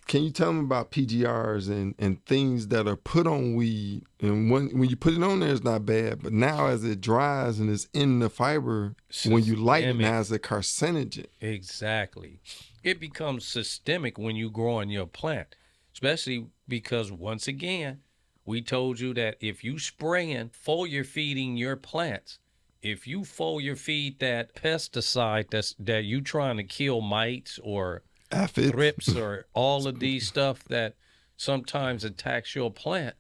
can you tell them about PGRs and things that are put on weed? And when you put it on there, it's not bad. But now as it dries and it's in the fiber, when you light it, now it's a carcinogen. Exactly. It becomes systemic when you grow in your plant. especially because once again, we told you that if you spraying foliar feeding your plants, if you foliar feed that pesticide that you trying to kill mites or Aphids. thrips or all of these stuff that sometimes attacks your plant,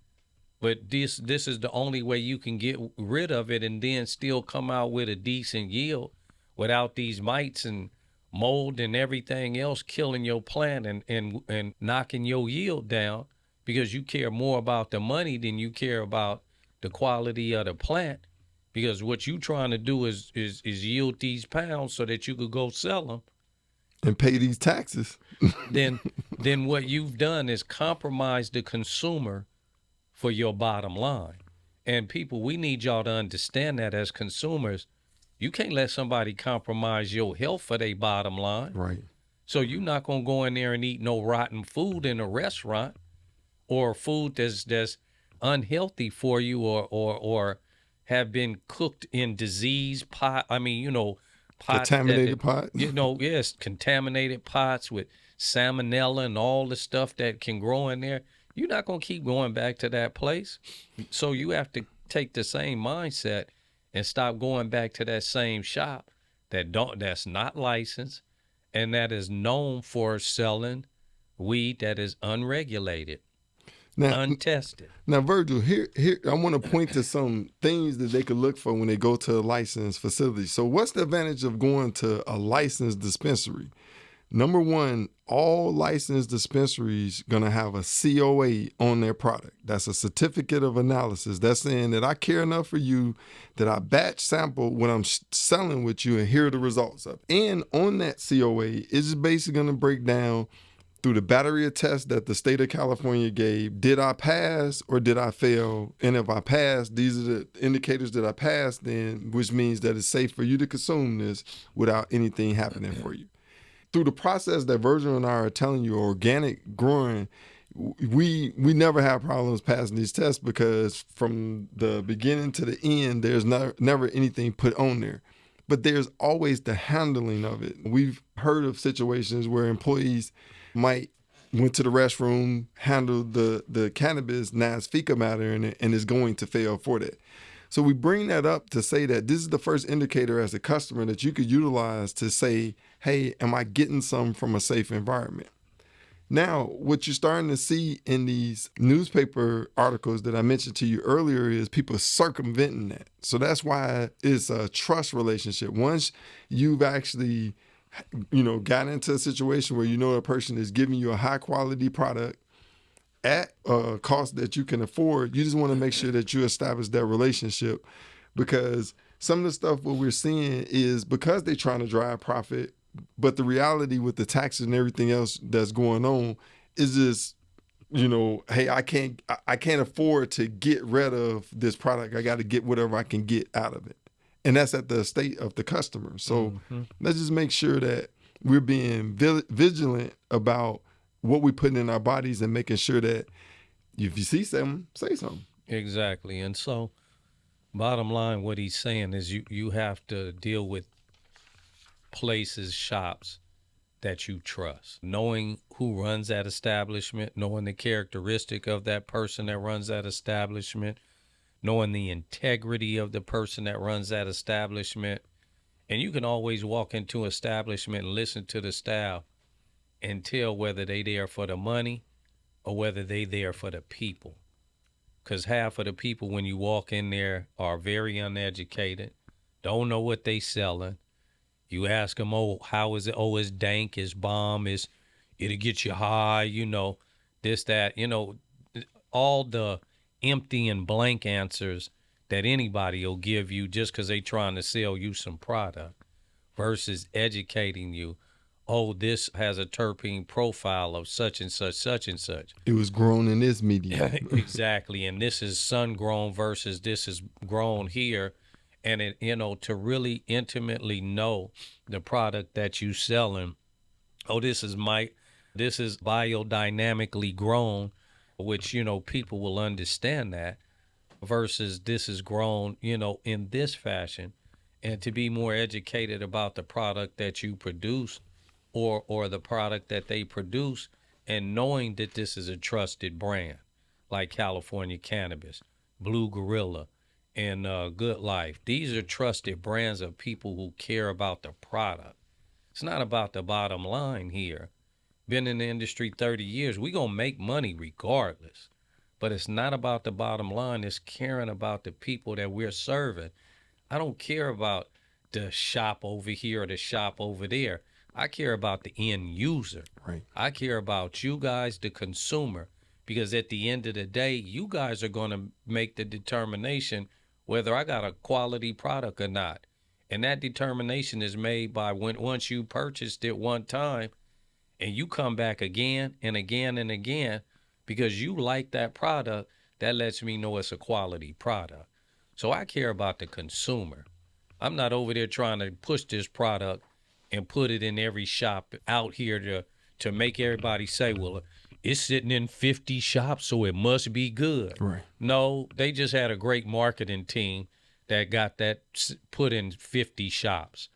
but this is the only way you can get rid of it and then still come out with a decent yield without these mites and mold and everything else killing your plant and knocking your yield down, because you care more about the money than you care about the quality of the plant, because what you trying to do is yield these pounds so that you could go sell them. And pay these taxes. then what you've done is compromise the consumer for your bottom line. And people, we need y'all to understand that as consumers, you can't let somebody compromise your health for their bottom line. Right. So you're not gonna go in there and eat no rotten food in a restaurant, or food that's unhealthy for you, or have been cooked in disease pot. I mean, pots Contaminated pot. Yes, contaminated pots with salmonella and all the stuff that can grow in there. You're not going to keep going back to that place. So you have to take the same mindset and stop going back to that same shop that's not licensed and that is known for selling weed that is unregulated, untested. Now, Virgil, here, I want to point to some things that they could look for when they go to a licensed facility. So what's the advantage of going to a licensed dispensary? Number one, all licensed dispensaries going to have a COA on their product. That's a certificate of analysis. That's saying that I care enough for you that I batch sample what I'm selling with you and here are the results of it. And on that COA, it's basically going to break down through the battery of tests that the state of California gave. Did I pass or did I fail? And if I passed, these are the indicators that I passed, then, which means that it's safe for you to consume this without anything happening for you. Through the process that Virgil and I are telling you, organic growing, we never have problems passing these tests because from the beginning to the end, there's never anything put on there. But there's always the handling of it. We've heard of situations where employees might went to the restroom, handled the cannabis, now it's fecal matter in it, and is going to fail for that. So we bring that up to say that this is the first indicator as a customer that you could utilize to say, hey, am I getting some from a safe environment? Now, what you're starting to see in these newspaper articles that I mentioned to you earlier is people circumventing that. So that's why it's a trust relationship. Once you've actually, got into a situation where a person is giving you a high quality product at a cost that you can afford, you just want to make sure that you establish that relationship, because some of the stuff what we're seeing is because they're trying to drive profit, but the reality with the taxes and everything else that's going on is just, hey, I can't afford to get rid of this product. I got to get whatever I can get out of it. And that's at the estate of the customer. So let's just make sure that we're being vigilant about what we put in our bodies and making sure that if you see something, say something. Exactly. And so bottom line, what he's saying is you have to deal with places, shops that you trust, knowing who runs that establishment, knowing the characteristic of that person that runs that establishment, knowing the integrity of the person that runs that establishment. And you can always walk into an establishment and listen to the staff and tell whether they there for the money or whether they there for the people. Because half of the people when you walk in there are very uneducated, don't know what they selling. You ask them, oh, how is it? Oh, it's dank, it's bomb, it'll get you high, this, that, all the empty and blank answers that anybody will give you just because they trying to sell you some product versus educating you. Oh, this has a terpene profile of such and such, such and such. It was grown in this medium. Exactly. And this is sun grown versus this is grown here. And it, to really intimately know the product that you selling. Oh, this is biodynamically grown, which, people will understand that, versus this is grown, in this fashion. And to be more educated about the product that you produce or the product that they produce and knowing that this is a trusted brand like California Cannabis, Blue Gorilla, and Good Life. These are trusted brands of people who care about the product. It's not about the bottom line here. Been in the industry 30 years. We going to make money regardless. But it's not about the bottom line. It's caring about the people that we're serving. I don't care about the shop over here or the shop over there. I care about the end user. Right. I care about you guys, the consumer, because at the end of the day, you guys are going to make the determination whether I got a quality product or not. And that determination is made by once you purchased it one time and you come back again and again and again because you like that product, that lets me know it's a quality product. So I care about the consumer. I'm not over there trying to push this product and put it in every shop out here to make everybody say, well, it's sitting in 50 shops, so it must be good. Right. No, they just had a great marketing team that got that put in 50 shops.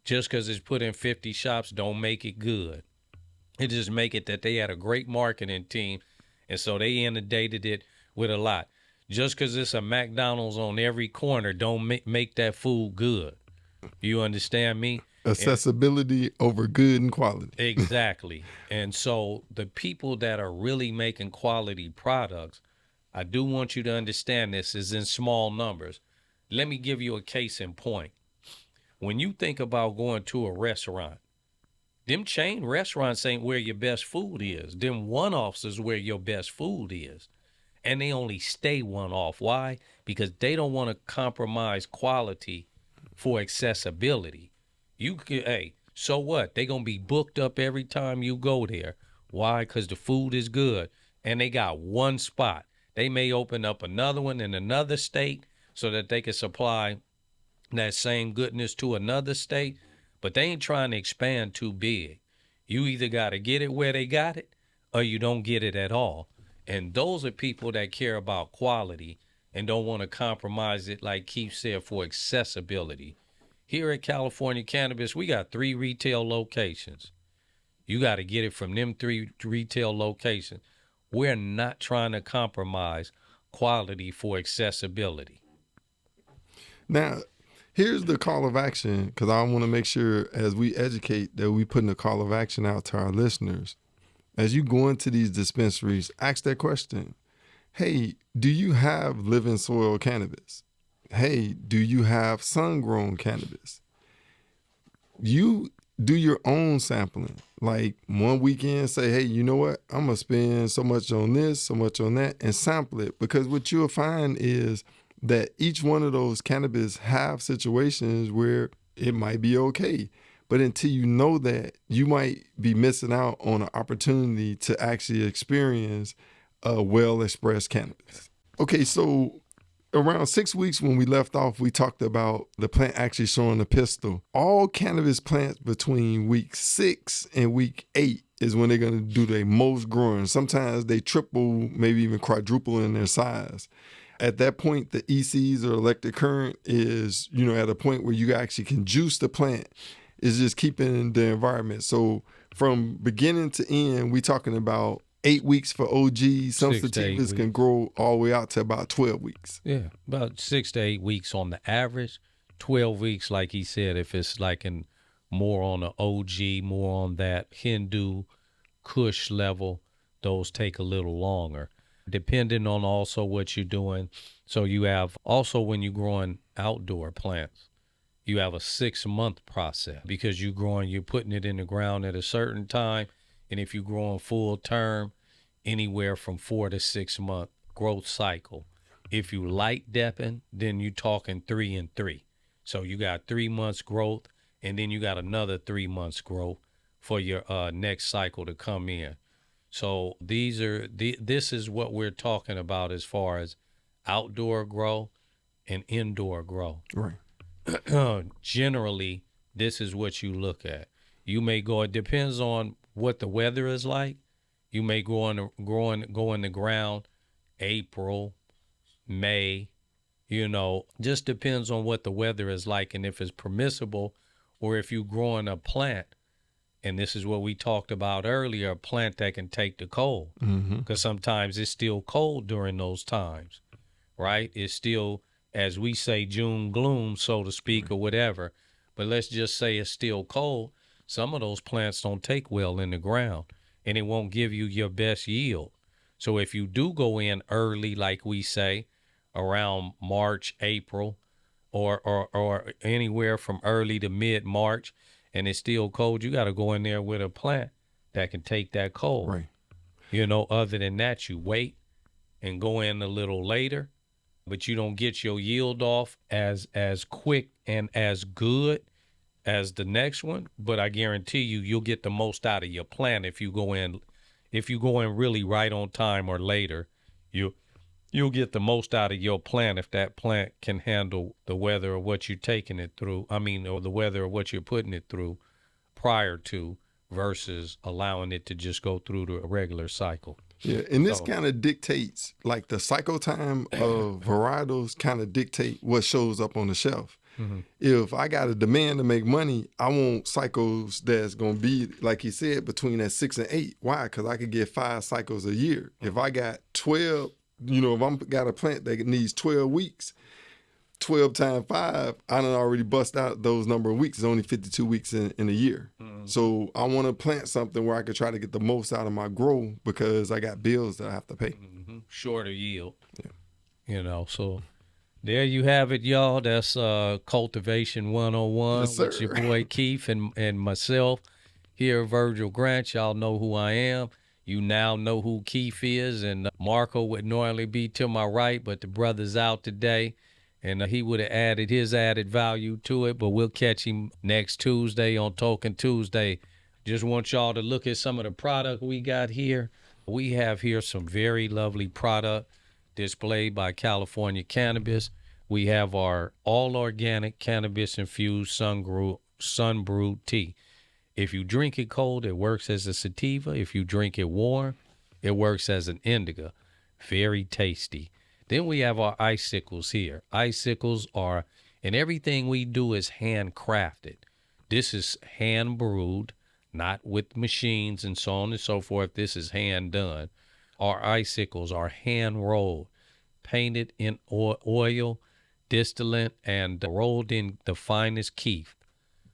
Just because it's put in 50 shops don't make it good. It just make it that they had a great marketing team, and so they inundated it with a lot. Just because it's a McDonald's on every corner don't make that food good. You understand me? Accessibility over good and quality. Exactly. And so the people that are really making quality products, I do want you to understand this is in small numbers. Let me give you a case in point. When you think about going to a restaurant, them chain restaurants ain't where your best food is. Them one-offs is where your best food is. And they only stay one-off. Why? Because they don't want to compromise quality for accessibility. So what? They going to be booked up every time you go there. Why? Because the food is good. And they got one spot. They may open up another one in another state so that they can supply that same goodness to another state. But they ain't trying to expand too big. You either got to get it where they got it or you don't get it at all. And those are people that care about quality and don't want to compromise it, like Keith said, for accessibility. Here at California Cannabis, we got 3 retail locations. You got to get it from them 3 retail locations. We're not trying to compromise quality for accessibility. Now, here's the call of action, because I want to make sure as we educate that we putting a call of action out to our listeners. As you go into these dispensaries, ask that question. Hey, do you have living soil cannabis? Hey, do you have sun-grown cannabis? You do your own sampling. Like one weekend, say, hey, you know what? I'm going to spend so much on this, so much on that, and sample it. Because what you'll find is that each one of those cannabis have situations where it might be okay. But until you know that, you might be missing out on an opportunity to actually experience a well-expressed cannabis. Okay, so around 6 weeks when we left off, we talked about the plant actually showing the pistil. All cannabis plants between week 6 and week 8 is when they're going to do their most growing. Sometimes they triple, maybe even quadruple in their size. At that point, the ECs or electric current is, at a point where you actually can juice the plant. It's just keeping the environment. So from beginning to end, we talking about 8 weeks for OG. Some sativas can grow all the way out to about 12 weeks. Yeah, about 6 to 8 weeks on the average. 12 weeks, like he said, if it's like more on the OG, more on that Hindu, Kush level, those take a little longer. Depending on also what you're doing. So you have also when you're growing outdoor plants, you have a 6-month process because you're putting it in the ground at a certain time. And if you're growing full term, anywhere from 4 to 6 month growth cycle. If you light depping, then you're talking 3 and 3. So you got 3 months growth, and then you got another 3 months growth for your next cycle to come in. So this is what we're talking about as far as outdoor grow and indoor grow. Right. Generally, this is what you look at. You may go, it depends on what the weather is like. You may go in the ground April, May, just depends on what the weather is like and if it's permissible or if you're growing a plant And this is what we talked about earlier, a plant that can take the cold. Because sometimes it's still cold during those times, right? It's still, as we say, June gloom, so to speak, or whatever. But let's just say it's still cold. Some of those plants don't take well in the ground, and it won't give you your best yield. So if you do go in early, like we say, around March, April, or anywhere from early to mid-March, and it's still cold, you got to go in there with a plant that can take that cold. Right. You know, other than that, you wait and go in a little later, but you don't get your yield off as quick and as good as the next one. But I guarantee you'll get the most out of your plant if you go in really right on time or later. You'll get the most out of your plant if that plant can handle the weather or what you're taking it through. I mean, or the weather or what you're putting it through prior to, versus allowing it to just go through the regular cycle. Yeah, and this kind of dictates, like the cycle time of varietals kind of dictate what shows up on the shelf. If I got a demand to make money, I want cycles that's going to be, like he said, between that 6 and 8. Why? Because I could get 5 cycles a year. If I got 12, if I'm got a plant that needs 12 weeks, 12 times 5, I done already bust out those number of weeks. It's only 52 weeks in a year. So I want to plant something where I could try to get the most out of my grow because I got bills that I have to pay. Shorter yield. So there you have it, y'all. That's Cultivation 101 Yes, with your boy Keith and myself here, Virgil Grant. Y'all know who I am. You now know who Keith is, and Marco would normally be to my right, but the brother's out today, and he would have added his added value to it, but we'll catch him next Tuesday on Token Tuesday. Just want y'all to look at some of the product we got here. We have here some very lovely product displayed by California Cannabis. We have our all-organic cannabis-infused sun-brewed tea. If you drink it cold, it works as a sativa. If you drink it warm, it works as an indica. Very tasty. Then we have our icicles here. Icicles are, and everything we do is handcrafted. This is hand brewed, not with machines and so on and so forth. This is hand done. Our icicles are hand rolled, painted in oil, distillant, and rolled in the finest keef.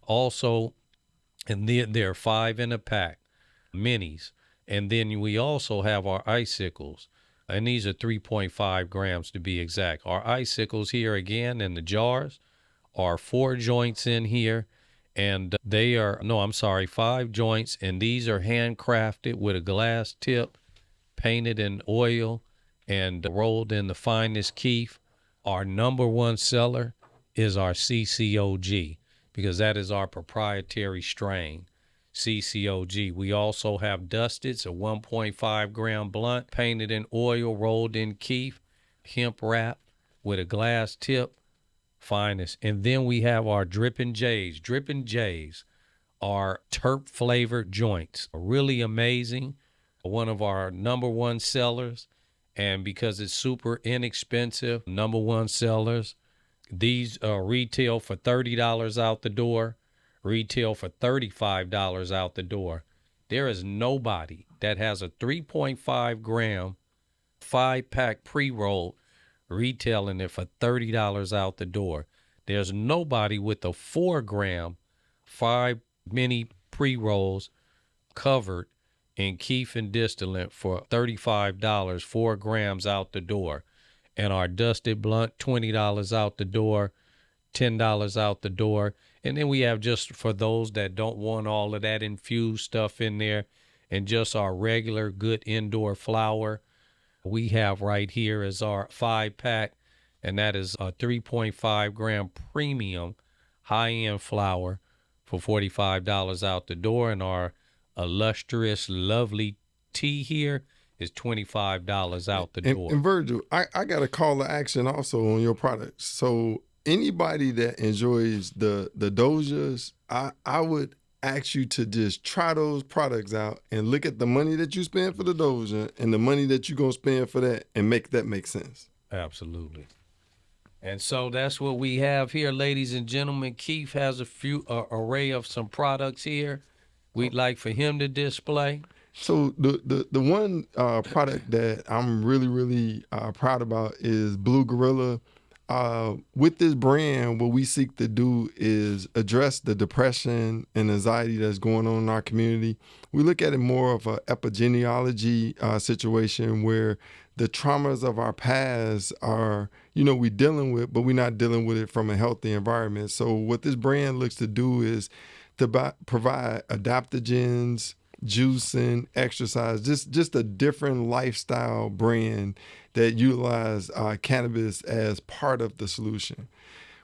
Also, and there are 5 in a pack, minis. And then we also have our icicles, and these are 3.5 grams to be exact. Our icicles here again in the jars are 4 joints in here, and they are, 5 joints, and these are handcrafted with a glass tip, painted in oil, and rolled in the finest keef. Our number one seller is our CCOG, because that is our proprietary strain, CCOG. We also have Dusteds, a 1.5 gram blunt, painted in oil, rolled in keef, hemp wrap with a glass tip, finest. And then we have our Drippin' J's. Drippin' J's are terp flavored joints, really amazing. One of our number one sellers, and because it's super inexpensive, number one sellers. These retail for $30 out the door, retail for $35 out the door. There is nobody that has a 3.5 gram 5-pack pre-roll retailing it for $30 out the door. There's nobody with a 4 gram 5 mini pre-rolls covered in keef and distillant for $35, 4 grams out the door. And our dusted blunt, $20 out the door, $10 out the door. And then we have, just for those that don't want all of that infused stuff in there, and just our regular good indoor flower, we have right here is our 5-pack, and that is a 3.5 gram premium high-end flower for $45 out the door. And our illustrious, lovely tea here is $25 out the door. And Virgil, I got a call to action also on your products. So anybody that enjoys the dojas, I would ask you to just try those products out and look at the money that you spend for the doja and the money that you're going to spend for that, and make that make sense. Absolutely. And so that's what we have here, ladies and gentlemen. Keith has a few array of some products here we'd like for him to display? So the one product that I'm really proud about is Blue Gorilla. With this brand, what we seek to do is address the depression and anxiety that's going on in our community. We look at it more of an epigenealogy situation where the traumas of our past are, we dealing with, but we're not dealing with it from a healthy environment. So what this brand looks to do is to provide adaptogens, juicing, exercise, just a different lifestyle brand that utilize cannabis as part of the solution.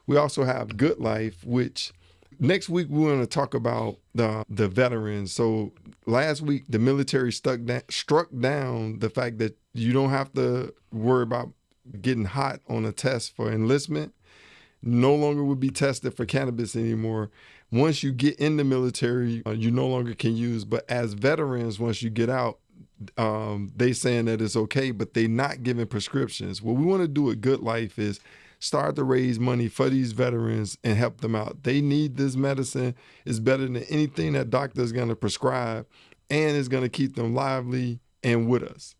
We also have Good Life, which next week we're going to talk about the veterans. So last week the military struck down the fact that you don't have to worry about getting hot on a test for enlistment. No longer would be tested for cannabis anymore. Once you get in the military, you no longer can use. But as veterans, once you get out, they saying that it's okay, but they not giving prescriptions. What we want to do at Good Life is start to raise money for these veterans and help them out. They need this medicine. It's better than anything that doctor's going to prescribe, and it's going to keep them lively and with us.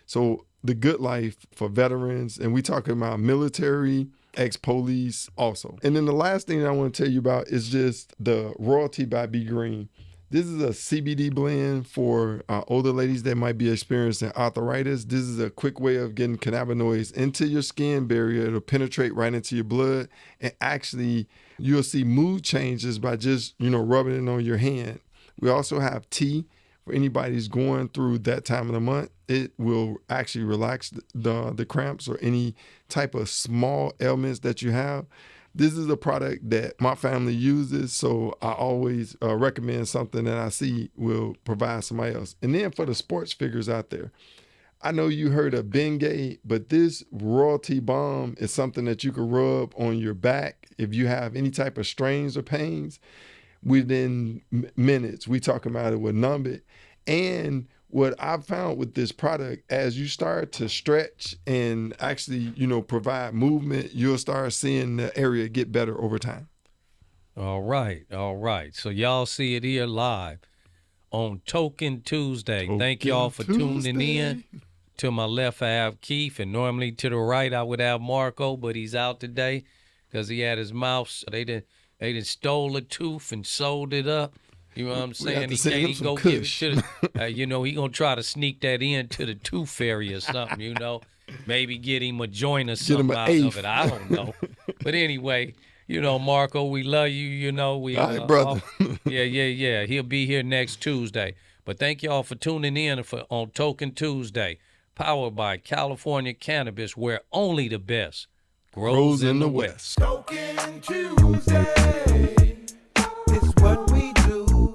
So the Good Life for veterans, and we talking about military, ex-police also. And then the last thing I want to tell you about is just the Royalty by Be Green. This is a CBD blend for older ladies that might be experiencing arthritis. This is a quick way of getting cannabinoids into your skin barrier. It'll penetrate right into your blood. And actually, you'll see mood changes by just, rubbing it on your hand. We also have tea for anybody who's going through that time of the month. It will actually relax the cramps or any type of small ailments that you have. This is a product that my family uses, so I always recommend something that I see will provide somebody else. And then for the sports figures out there, I know you heard of Bengay, but this Royalty Balm is something that you can rub on your back if you have any type of strains or pains. Within minutes, we talk about it with numb it. And what I've found with this product, as you start to stretch and actually, provide movement, you'll start seeing the area get better over time. All right. So y'all see it here live on Token Tuesday. Thank y'all for tuning in. To my left, I have Keith, and normally to the right, I would have Marco, but he's out today because he had his mouth. They done stole a tooth and sold it up. You know what I'm saying? He can't even go give it to the, he gonna try to sneak that in to the tooth fairy or something, Maybe get him a joint or something out of it. I don't know. But anyway, Marco, we love you, we all right, brother. Yeah. He'll be here next Tuesday. But thank y'all for tuning in on Token Tuesday, powered by California Cannabis, where only the best grows in the West. Token Tuesday, it's what we do.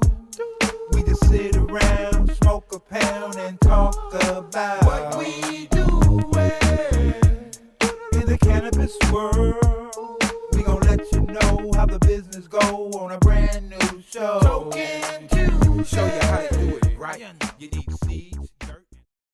We just sit around, smoke a pound, and talk about what we do in the cannabis world.